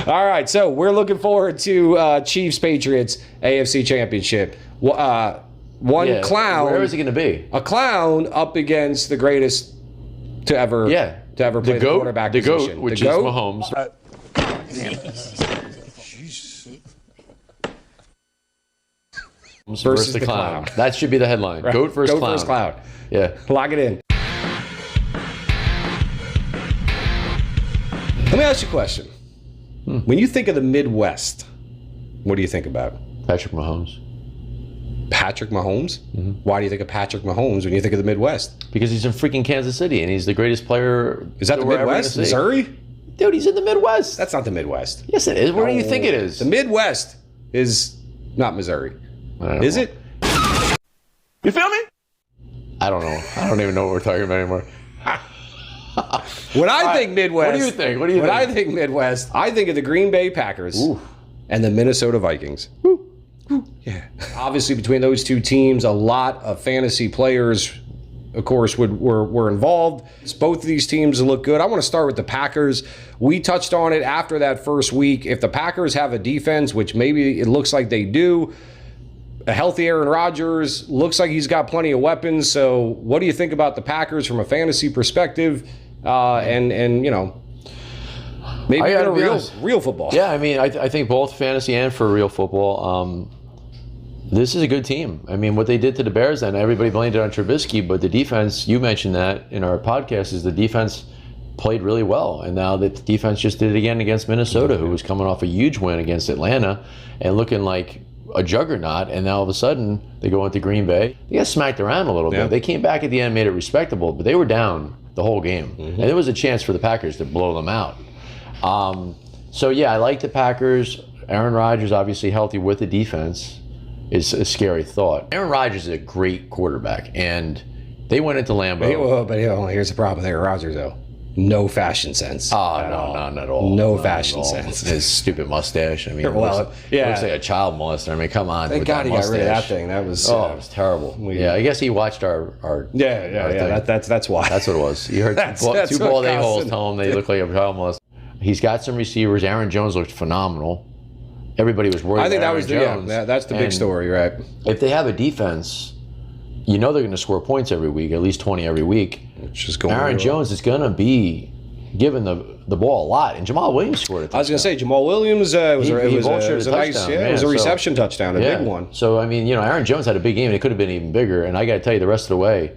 All right, so we're looking forward to Chiefs Patriots AFC Championship. One clown. Where is he going to be? A clown up against the greatest to ever play the quarterback position. The GOAT, which is Mahomes. Versus the clown. That should be the headline. Right. GOAT versus clown. Versus clown. Yeah. Lock it in. Let me ask you a question. When you think of the Midwest, what do you think about? Patrick Mahomes. Patrick Mahomes? Mm-hmm. Why do you think of Patrick Mahomes when you think of the Midwest? Because he's in freaking Kansas City and he's the greatest player. Is that the Midwest? Missouri? Dude, he's in the Midwest. That's not the Midwest. Yes, it is. Where do you think it is? The Midwest is not Missouri. Is it? You feel me? I don't know. I don't even know what we're talking about anymore. When I think Midwest, what do you think? When I think Midwest, I think of the Green Bay Packers and the Minnesota Vikings. Yeah. Obviously, between those two teams, a lot of fantasy players, of course, were involved. Both of these teams look good. I want to start with the Packers. We touched on it after that first week. If the Packers have a defense, which maybe it looks like they do, a healthy Aaron Rodgers, looks like he's got plenty of weapons. So what do you think about the Packers from a fantasy perspective? And you know, maybe real football. Yeah, I mean, I think both fantasy and for real football. This is a good team. I mean, what they did to the Bears, and everybody blamed it on Trubisky, but the defense, you mentioned that in our podcast, is the defense played really well. And now the defense just did it again against Minnesota, who was coming off a huge win against Atlanta and looking like a juggernaut. And now all of a sudden, they go into Green Bay. They got smacked around a little bit. They came back at the end, made it respectable, but they were down the whole game. And there was a chance for the Packers to blow them out. So, yeah, I like the Packers. Aaron Rodgers, obviously healthy with the defense, is a scary thought. Aaron Rodgers is a great quarterback, and they went into Lambeau. But here's the problem with Aaron Rodgers, though. no fashion sense. Oh, no, not at all. No Not fashion at all. sense. His stupid mustache. I mean, Well, it yeah. looks like a child molester. I mean, come on. Thank with God that he got rid of that mustache. thing. That was it was terrible. Yeah, I guess he watched our yeah. thing. That's why. That's what it was. You heard That's two what bald a-holes Carlson tell him they did. look like a child molester. He's got some receivers. Aaron Jones looked phenomenal. Everybody was worried I think about that was Aaron Jones. that's the big And story, right? If they have a defense, you know they're going to score points every week, at least 20 every week. Just going Aaron real. Jones is going to be given the ball a lot, and Jamal Williams scored it. I was going to say Jamal Williams it was a nice, it was a reception touchdown, a big one. So I mean, Aaron Jones had a big game, and it could have been even bigger. And I got to tell you, the rest of the way,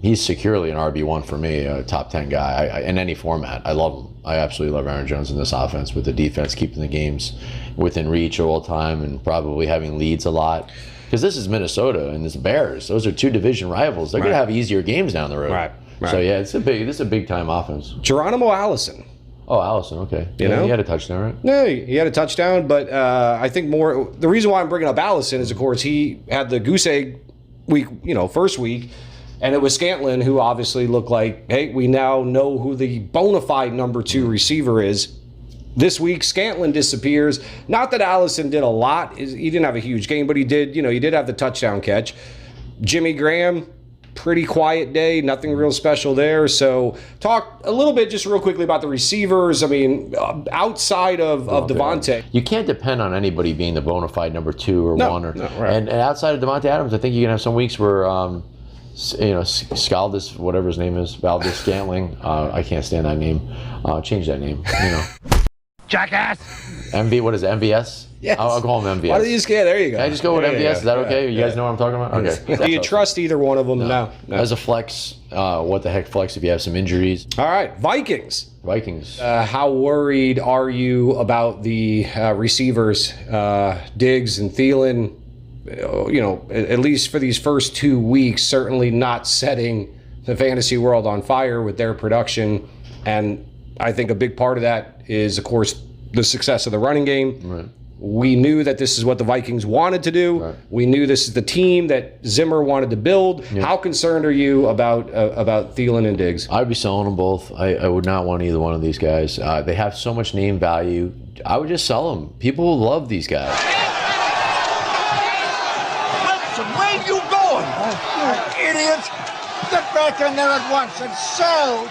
he's securely an RB1 for me, a top 10 guy in any format. I love him. I absolutely love Aaron Jones in this offense with the defense keeping the games within reach all the time and probably having leads a lot. Because this is Minnesota and this Bears. Those are two division rivals. They're going to have easier games down the road. Right. So yeah, this is a big time offense. Geronimo Allison. Oh, Allison. Okay. You know? He had a touchdown, right? No, he had a touchdown, but I think more. The reason why I'm bringing up Allison is, of course, he had the goose egg week. First week. And it was Scantlin who obviously looked like, hey, we now know who the bona fide number 2 receiver is. This week, Scantlin disappears. Not that Allison did a lot. He didn't have a huge game, but he did have the touchdown catch. Jimmy Graham, pretty quiet day. Nothing real special there. So talk a little bit just real quickly about the receivers. I mean, outside of Devontae. You can't depend on anybody being the bona fide number 2 or 1. Right. And outside of Devontae Adams, I think you can have some weeks where... Scaldus, whatever his name is, Valdez Scantling. I can't stand that name. Change that name. Jackass. What is it, MVS? Yes. I'll call him MVS. Why do you scare? There you go. Can I just go with MVS? Yeah. Is that okay? You guys know what I'm talking about? Okay. Do you trust either one of them? No. As a flex, what the heck flex if you have some injuries? All right, Vikings. How worried are you about the receivers, Diggs and Thielen? At least for these first 2 weeks, certainly not setting the fantasy world on fire with their production. And I think a big part of that is, of course, the success of the running game. Right. We knew that this is what the Vikings wanted to do. Right. We knew this is the team that Zimmer wanted to build. Yeah. How concerned are you about Thielen and Diggs? I'd be selling them both. I would not want either one of these guys. They have so much name value. I would just sell them. People love these guys. Where you going? You idiot! Get back in there at once and sell!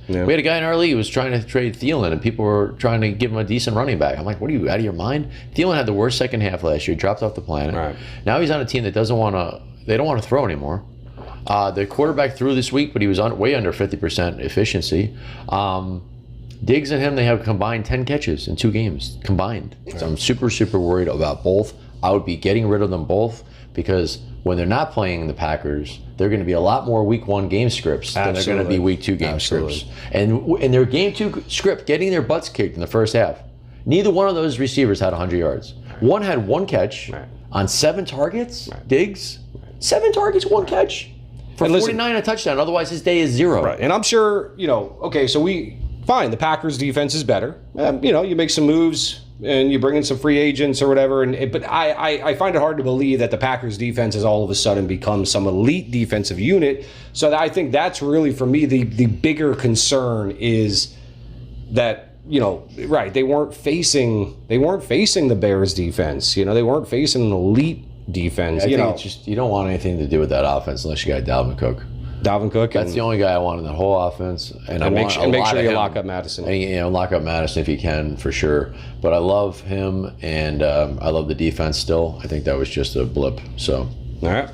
Yeah. We had a guy in our league who was trying to trade Thielen, and people were trying to give him a decent running back. I'm like, what are you, out of your mind? Thielen had the worst second half last year, dropped off the planet. Right. Now he's on a team that they don't want to throw anymore. The quarterback threw this week, but he was way under 50% efficiency. Diggs and him, they have combined 10 catches in 2 games, combined. So I'm super, super worried about both. I would be getting rid of them both because when they're not playing the Packers, they're going to be a lot more week 1 game scripts than they're going to be week 2 game scripts. And in their game 2 script, getting their butts kicked in the first half, neither one of those receivers had 100 yards. One had 1 catch on 7 targets, Diggs. 7 targets, 1 catch. For 49 a touchdown, otherwise his day is 0. Right. And I'm sure, okay, so fine, the Packers defense is better. You make some moves and you bring in some free agents or whatever. But I find it hard to believe that the Packers defense has all of a sudden become some elite defensive unit. So I think that's really, for me, the bigger concern is that, they weren't facing the Bears defense. They weren't facing an elite defense. I think it's just, you don't want anything to do with that offense unless you got Dalvin Cook. That's the only guy I want in that whole offense, and make sure you lock up Madison. And lock up Madison if you can, for sure. But I love him, and I love the defense still. I think that was just a blip. So, all right.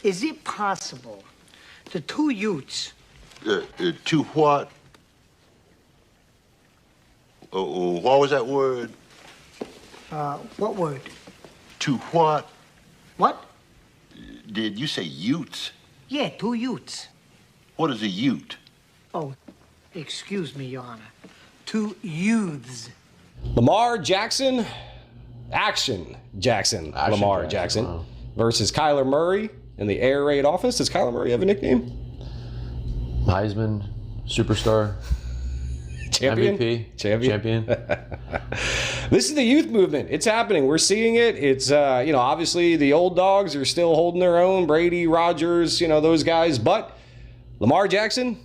Is it possible the 2 Utes? 2 what? What was that word? What word? 2 what? What? Did you say Utes? Yeah, 2 Utes. What is a Ute? Oh, excuse me, Your Honor. 2 youths. Lamar Jackson, Lamar Jackson, wow. Versus Kyler Murray in the air raid offense. Does Kyler Murray have a nickname? Heisman, superstar. Champion? MVP. Champion. This is the youth movement. It's happening. We're seeing it. It's, obviously the old dogs are still holding their own. Brady, Rodgers, those guys. But Lamar Jackson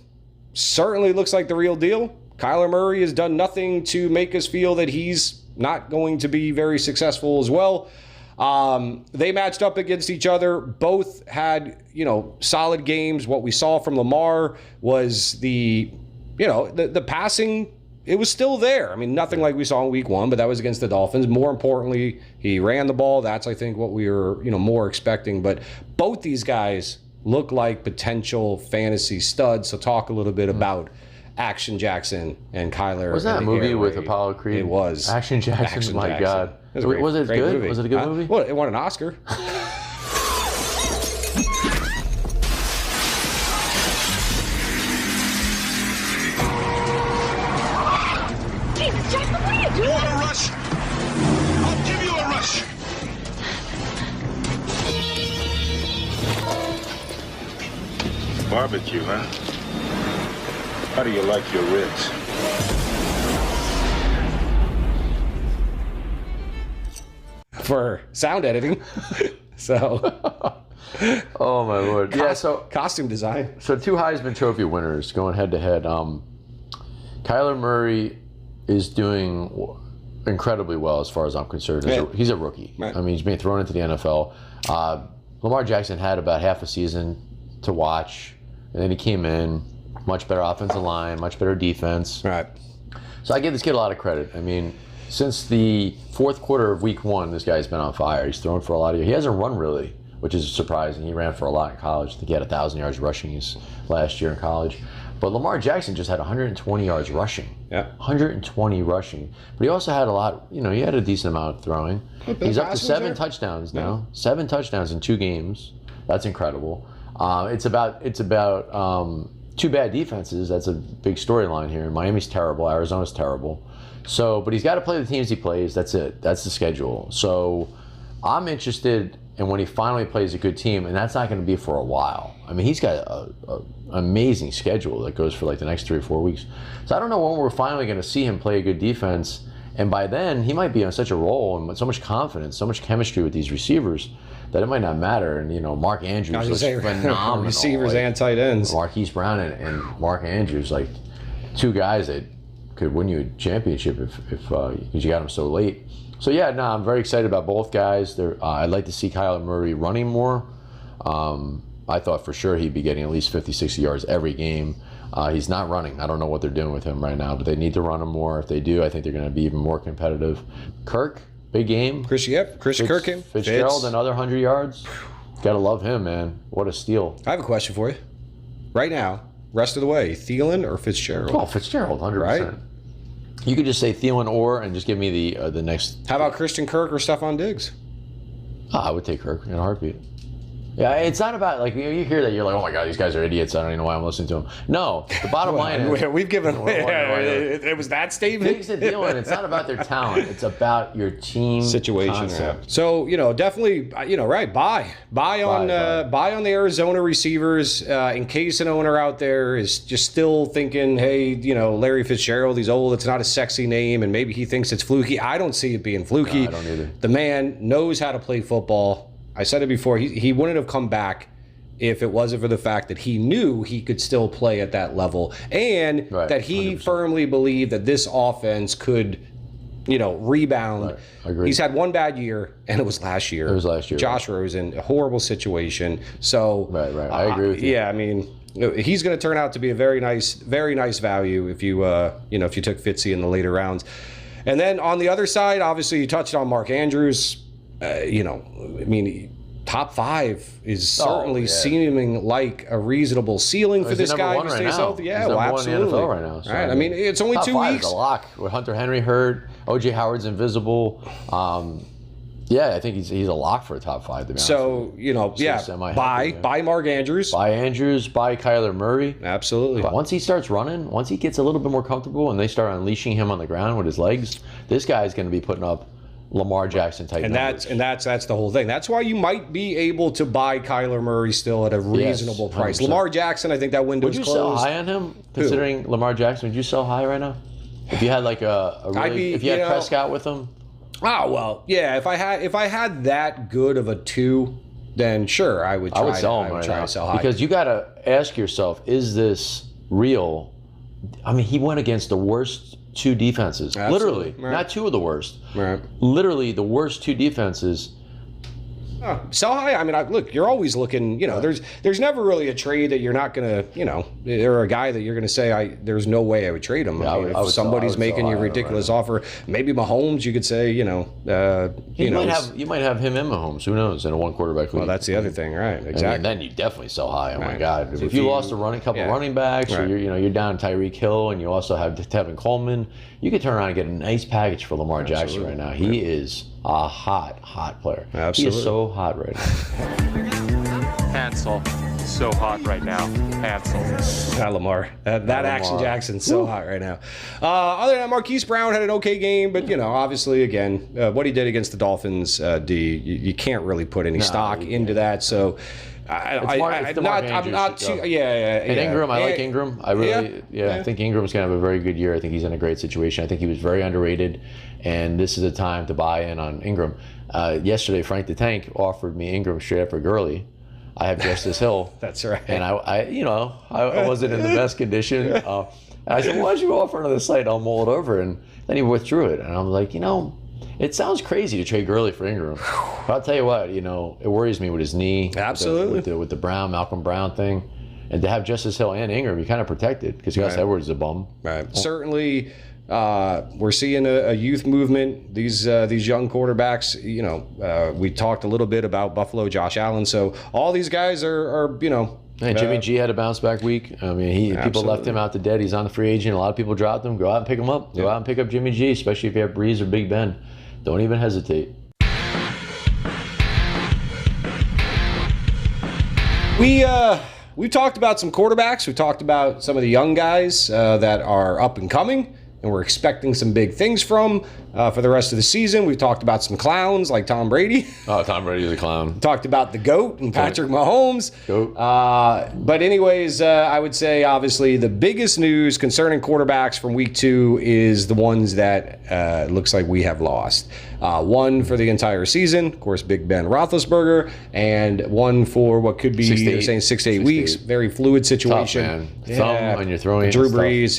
certainly looks like the real deal. Kyler Murray has done nothing to make us feel that he's not going to be very successful as well. They matched up against each other. Both had, solid games. What we saw from Lamar was the passing. It was still there. I mean, nothing like we saw in week 1, but that was against the Dolphins. More importantly, he ran the ball. That's, I think, what we were, more expecting. But both these guys look like potential fantasy studs. So talk a little bit about Action Jackson and Kyler. Was that a movie with Apollo Creed? It was. Action Jackson, my God. Was it good? Movie. Was it a good movie? Well, it won an Oscar. You want a rush? I'll give you a rush. Barbecue, huh? How do you like your ribs? For sound editing. So. Oh, my Lord. Yeah, so costume design. So 2 Heisman Trophy winners going head to head. Kyler Murray is doing incredibly well as far as I'm concerned. He's a rookie. Right. I mean, he's being thrown into the NFL. Lamar Jackson had about half a season to watch, and then he came in, much better offensive line, much better defense. Right. So I give this kid a lot of credit. I mean, since the 4th quarter of week 1, this guy's been on fire. He's thrown for a lot of years. He hasn't run really, which is surprising. He ran for a lot in college. I think he had 1,000 yards rushing his last year in college. But Lamar Jackson just had 120 yards rushing. Yeah. 120 rushing. But he also had a lot, he had a decent amount of throwing. He's up to 7 touchdowns now. 7 touchdowns in 2 games. That's incredible. It's about 2 bad defenses. That's a big storyline here. Miami's terrible. Arizona's terrible. So, but he's got to play the teams he plays. That's it. That's the schedule. So I'm interested in when he finally plays a good team, and that's not going to be for a while. I mean, he's got an amazing schedule that goes for like the next 3 or 4 weeks. So I don't know when we're finally going to see him play a good defense. And by then, he might be on such a roll and with so much confidence, so much chemistry with these receivers that it might not matter. And, Mark Andrews was phenomenal. Receivers and tight ends. Marquise Brown and Mark Andrews, like 2 guys that could win you a championship if because you got them so late. So, yeah, I'm very excited about both guys. I'd like to see Kyler Murray running more. I thought for sure he'd be getting at least 50, 60 yards every game. He's not running. I don't know what they're doing with him right now, but they need to run him more. If they do, I think they're going to be even more competitive. Kirk, big game. Christian Kirk. Fitzgerald, another 100 yards. Gotta love him, man. What a steal. I have a question for you. Right now, rest of the way, Thielen or Fitzgerald? Oh, Fitzgerald, 100%. Right? You could just say Thielen and just give me the next. How about Christian Kirk or Stephon Diggs? I would take Kirk in a heartbeat. Yeah, it's not about, like, you hear that, you're like, oh my God, these guys are idiots. I don't even know why I'm listening to them. No, the bottom line is... We've given... it was that statement? Diggs and Thielen, it's not about their talent. It's about your team situation. Concept. So, definitely, right, buy on the Arizona receivers in case an owner out there is just still thinking, hey, Larry Fitzgerald, he's old, it's not a sexy name, and maybe he thinks it's fluky. I don't see it being fluky. No, I don't either. The man knows how to play football. I said it before, he wouldn't have come back if it wasn't for the fact that he knew he could still play at that level and that he 100%. Firmly believed that this offense could, rebound. Right. I agree. He's had one bad year, and it was last year. It was last year. Josh Rosen, a horrible situation. So, right. I agree with you. Yeah, I mean, he's going to turn out to be a very nice value if you, if you took Fitzy in the later rounds. And then on the other side, obviously, you touched on Mark Andrews. Top 5 is certainly seeming like a reasonable ceiling for this guy who stays healthy. Yeah, well, absolutely. He's number 1 in the NFL right now. So right. I mean, it's only 2 weeks. Top 5 is a lock. With Hunter Henry hurt, O.J. Howard's invisible. I think he's a lock for a top 5. To be honest with you. Buy Mark Andrews. Buy Andrews. Buy Kyler Murray. Absolutely. But once he starts running, once he gets a little bit more comfortable, and they start unleashing him on the ground with his legs, this guy's going to be putting up Lamar Jackson type numbers. That's the whole thing. That's why you might be able to buy Kyler Murray still at a reasonable price. 100%. Lamar Jackson, I think that window is closed. Would you sell high on him, considering Lamar Jackson? Would you sell high right now? If you had like if you had Prescott with him. Oh well, yeah. If I had that good of a 2, then sure, I would try to sell high. Because you got to ask yourself, is this real? I mean, he went against the worst 2 defenses. Absolutely. Literally, not 2 of the worst. Right. Literally the worst 2 defenses. Sell high. I mean, look, you're always looking. There's never really a trade that you're not gonna, or a guy that you're gonna say, there's no way I would trade him. Yeah, if somebody's making you a ridiculous offer, maybe Mahomes, you could say, you might have him and Mahomes. Who knows? In a 1 quarterback league. Well, that's the other thing, right? Exactly. And then you definitely sell high. Oh my God! If you lost a couple running backs, or you're down Tyreek Hill, and you also have Tevin Coleman, you could turn around and get a nice package for Lamar Jackson right now. He is a hot player. Absolutely. He is so hot right now. Hansel, so hot right now. Hansel. Lamar. That Action Jackson's so hot right now. Other than that, Marquise Brown had an okay game, but obviously, again, what he did against the Dolphins, you can't really put any stock into that. So. I'm not too. And Ingram, I like Ingram. I really, I think Ingram's gonna have a very good year. I think he's in a great situation. I think he was very underrated, and this is a time to buy in on Ingram. Yesterday, Frank the Tank offered me Ingram straight up for Gurley. I have Justice Hill. That's right. And I wasn't in the best condition. And I said, "Why don't you offer another site? I'll mull it over." And then he withdrew it, and I'm like, it sounds crazy to trade Gurley for Ingram. But I'll tell you what, it worries me with his knee. Absolutely. With the Malcolm Brown thing. And to have Justice Hill and Ingram, you're kind of protected because Gus Edwards is a bum. Right. Certainly, we're seeing a youth movement. These young quarterbacks, we talked a little bit about Buffalo, Josh Allen. So all these guys are. And Jimmy G had a bounce back week. I mean, people left him out to dead. He's on the free agent. A lot of people dropped him. Go out and pick him up. Go out and pick up Jimmy G, especially if you have Breeze or Big Ben. Don't even hesitate. We've talked about some quarterbacks. We've talked about some of the young guys that are up and coming, and we're expecting some big things from for the rest of the season. We've talked about some clowns like Tom Brady. Oh, Tom Brady's a clown. Talked about the GOAT and Patrick Mahomes. GOAT. But anyways, I would say obviously the biggest news concerning quarterbacks from week 2 is the ones that looks like we have lost. One for the entire season, of course, Big Ben Roethlisberger, and one for what could be 6 to 8 weeks. Very fluid situation. Tough, man. Thumb on your throwing. Drew Brees,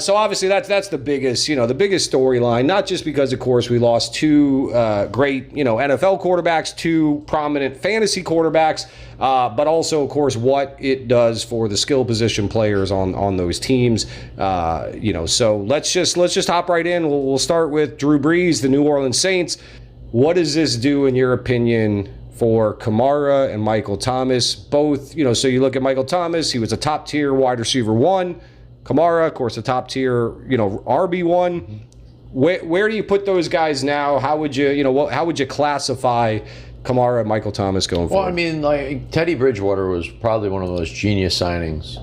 so obviously that's the biggest, the biggest storyline, not just because, of course, we lost 2 great, NFL quarterbacks, 2 prominent fantasy quarterbacks, but also, of course, what it does for the skill position players on those teams. So let's just hop right in. We'll start with Drew Brees, the New Orleans Saints. What does this do, in your opinion, for Kamara and Michael Thomas? Both, so you look at Michael Thomas, he was a top tier wide receiver 1. Kamara, of course, a top tier, RB1. Where do you put those guys now? How would you, how would you classify Kamara and Michael Thomas going forward? Well, I mean, like Teddy Bridgewater was probably one of those genius signings.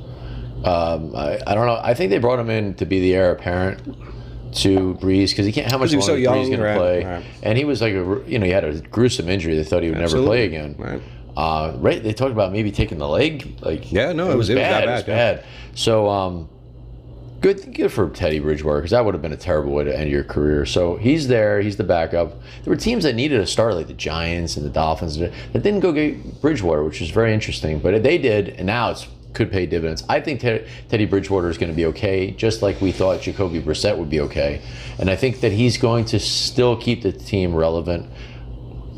I don't know. I think they brought him in to be the heir apparent to Brees because he can't. How much longer is Brees going to play? Right. And he was like, he had a gruesome injury. They thought he would never play again. Right. They talked about maybe taking the leg. It was bad. It was bad. So. Good for Teddy Bridgewater because that would have been a terrible way to end your career. So he's there. He's the backup. There were teams that needed a starter like the Giants and the Dolphins that didn't go get Bridgewater, which is very interesting. But they did, and now it could pay dividends. I think Teddy Bridgewater is going to be okay, just like we thought Jacoby Brissett would be okay. And I think that he's going to still keep the team relevant.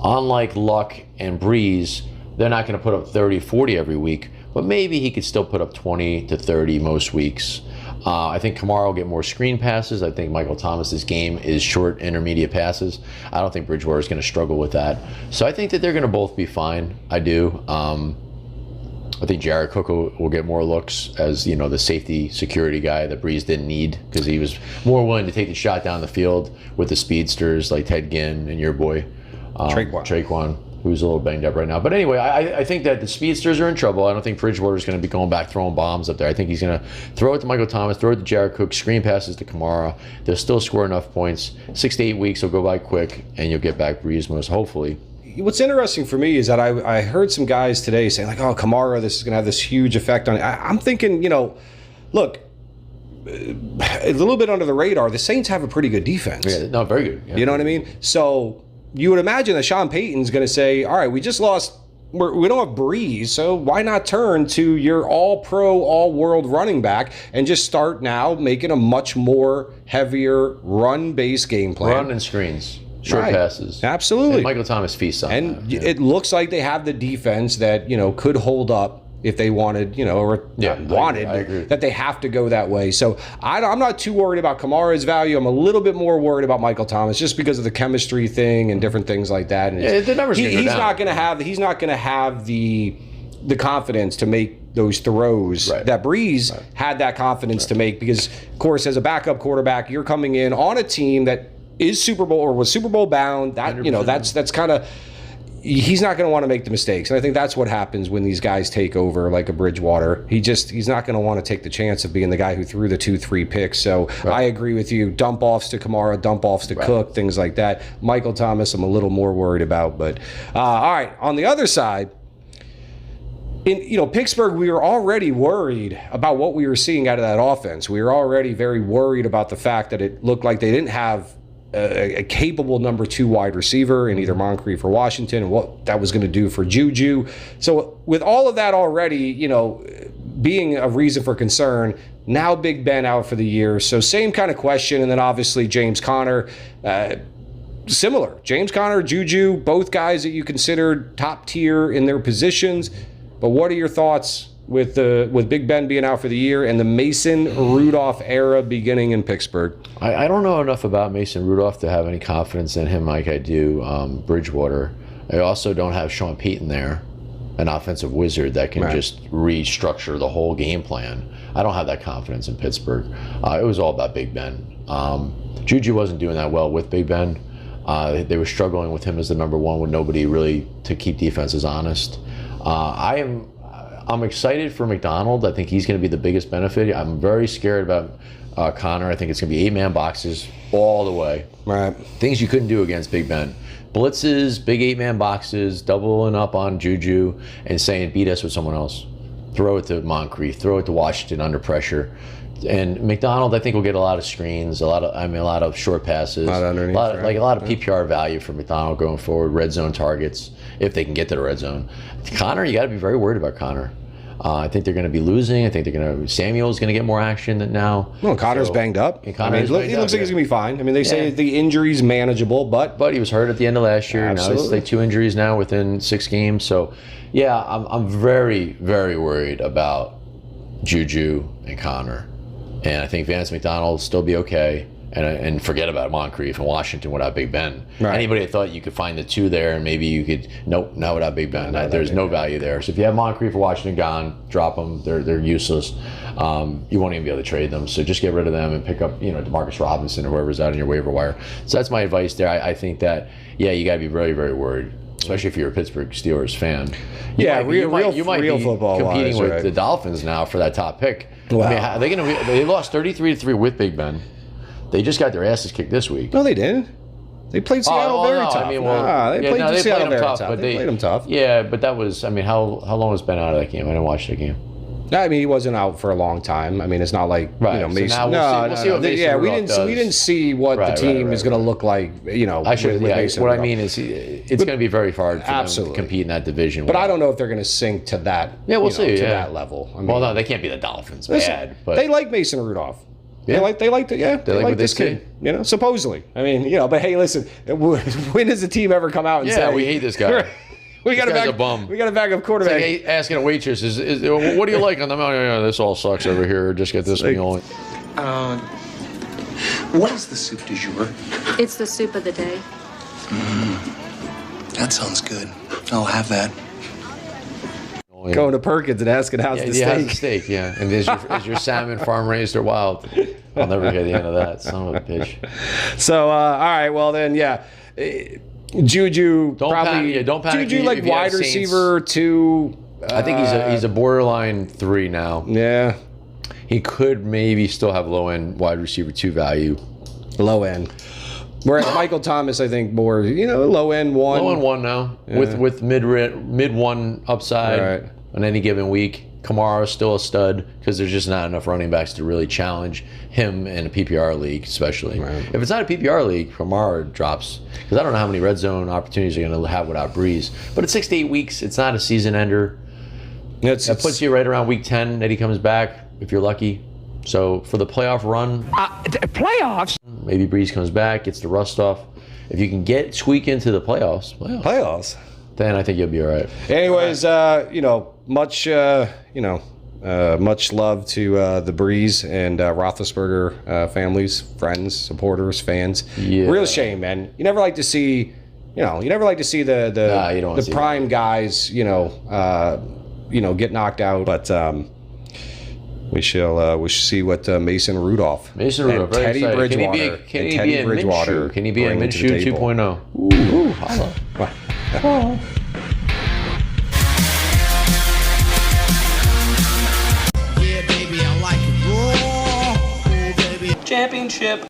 Unlike Luck and Breeze, they're not going to put up 30, 40 every week, but maybe he could still put up 20 to 30 most weeks. I think Kamara will get more screen passes. I think Michael Thomas's game is short, intermediate passes. I don't think Bridgewater is going to struggle with that. So I think that they're going to both be fine. I do. I think Jared Cook will get more looks as, the safety security guy that Breeze didn't need because he was more willing to take the shot down the field with the speedsters like Ted Ginn and your boy, Traquan, who's a little banged up right now. But anyway, I think that the speedsters are in trouble. I don't think Bridgewater's going to be going back throwing bombs up there. I think he's going to throw it to Michael Thomas, throw it to Jared Cook, screen passes to Kamara. They'll still score enough points. 6 to 8 weeks will go by quick, and you'll get back Breeze most hopefully. What's interesting for me is that I heard some guys today saying, like, oh, Kamara, this is going to have this huge effect on it. I'm thinking, look, a little bit under the radar, the Saints have a pretty good defense. Yeah, no, very good. Yeah. You know what I mean? So you would imagine that Sean Payton's going to say, all right, we just lost, we don't have Breeze, so why not turn to your all-pro, all-world running back and just start now making a much more heavier run-based game plan? Run and screens. Short passes. Absolutely. And Michael Thomas feasts on that. And it looks like they have the defense that, could hold up if they wanted, that they have to go that way. So I'm not too worried about Kamara's value. I'm a little bit more worried about Michael Thomas just because of the chemistry thing and different things like that. And the numbers he's not going to have the confidence to make those throws that Breeze had that confidence to make because, of course, as a backup quarterback, you're coming in on a team that is Super Bowl or was Super Bowl bound. That 100%. That's kind of. He's not going to want to make the mistakes. And I think that's what happens when these guys take over like a Bridgewater. He's not going to want to take the chance of being the guy who threw the 2-3 picks. So I agree with you. Dump offs to Kamara, dump offs to Cook, things like that. Michael Thomas, I'm a little more worried about. But all right, on the other side, in Pittsburgh, we were already worried about what we were seeing out of that offense. We were already very worried about the fact that it looked like they didn't have a capable number 2 wide receiver in either Moncrief or Washington and what that was going to do for Juju. So with all of that already, being a reason for concern, now Big Ben out for the year. So same kind of question. And then obviously James Conner, similar. James Conner, Juju, both guys that you considered top tier in their positions. But what are your thoughts with Big Ben being out for the year and the Mason Rudolph era beginning in Pittsburgh? I don't know enough about Mason Rudolph to have any confidence in him like I do Bridgewater. I also don't have Sean Payton there, an offensive wizard that can just restructure the whole game plan. I don't have that confidence in Pittsburgh. It was all about Big Ben. Juju wasn't doing that well with Big Ben. They were struggling with him as the number 1 with nobody really to keep defenses honest. I'm excited for McDonald. I think he's going to be the biggest benefit. I'm very scared about Connor. I think it's going to be 8-man boxes all the way. Right. Things you couldn't do against Big Ben. Blitzes, big 8-man boxes, doubling up on Juju and saying, beat us with someone else. Throw it to Moncrief, throw it to Washington under pressure. And McDonald, I think, will get a lot of screens, a lot of short passes, a lot of PPR value for McDonald going forward, red zone targets, if they can get to the red zone. Connor, you got to be very worried about Connor. I think they're going to be losing. I think Samuel's going to get more action than now. Well, Connor's banged up. He looks like he's going to be fine. I mean, they say the injury's manageable, but he was hurt at the end of last year. Absolutely. Now it's like 2 injuries now within 6 games. So, yeah, I'm very, very worried about Juju and Connor. And I think Vance McDonald will still be okay. And forget about Moncrief and Washington without Big Ben. Right. Anybody that thought you could find the 2 there and maybe you could, nope, not without Big Ben. There's no value there. So if you have Moncrief or Washington gone, drop them. They're useless. You won't even be able to trade them. So just get rid of them and pick up, Demarcus Robinson or whoever's out on your waiver wire. So that's my advice there. I think that, you got to be very, very worried, especially if you're a Pittsburgh Steelers fan. You might be football competing wise, with the Dolphins now for that top pick. Wow. I mean, they lost 33-3 with Big Ben. They just got their asses kicked this week. No, they didn't. They played Seattle very tough. They played Seattle very tough. But they played them tough. Yeah, but that was, how long has Ben out of that game? I didn't watch that game. I mean, he wasn't out for a long time. I mean, it's not like Mason. So now we'll see what Mason Rudolph does. We didn't see what the team is going to look like. Mason I mean is it's going to be very hard for them to compete in that division. But I don't know if they're going to sink to that. Yeah, we'll see. To that level. I mean, well, no, they can't be the Dolphins. Bad, but they like Mason Rudolph. Yeah. They like this kid. Supposedly. I mean, but hey, listen, when does the team ever come out and say we hate this guy? We got a bum. We got a backup quarterback. It's like asking a waitress, what do you like on the menu? Yeah, this all sucks over here. Just get this meal. What is the soup du jour? It's the soup of the day. That sounds good. I'll have that. Going to Perkins and asking how's the steak. How's the steak, yeah. And is your salmon farm raised or wild? I'll never hear the end of that. Son of a bitch. So, all right, well then, Juju don't panic. Juju like wide receiver 2. I think he's a borderline 3 now. Yeah. He could maybe still have low end wide receiver 2 value. Low end. Whereas Michael Thomas, I think more, low end 1. Low end 1 now with mid 1 upside on any given week. Kamara's still a stud because there's just not enough running backs to really challenge him in a PPR league, especially. Right. If it's not a PPR league, Kamara drops because I don't know how many red zone opportunities you're going to have without Breeze. But at 6 to 8 weeks, it's not a season ender. That puts you right around week 10 that he comes back, if you're lucky. So for the playoff run, playoffs? Maybe Breeze comes back, gets the rust off. If you can squeak into the playoffs, then I think you'll be all right. Anyways, much love to the Breeze and Roethlisberger families, friends, supporters, fans. Yeah. Real shame, man. You never like to see, the prime guys, get knocked out. But we shall see what Mason Rudolph, and Teddy Bridgewater, can he be a Minshew? Can he be a Minshew 2.0? Ooh, holla. Championship.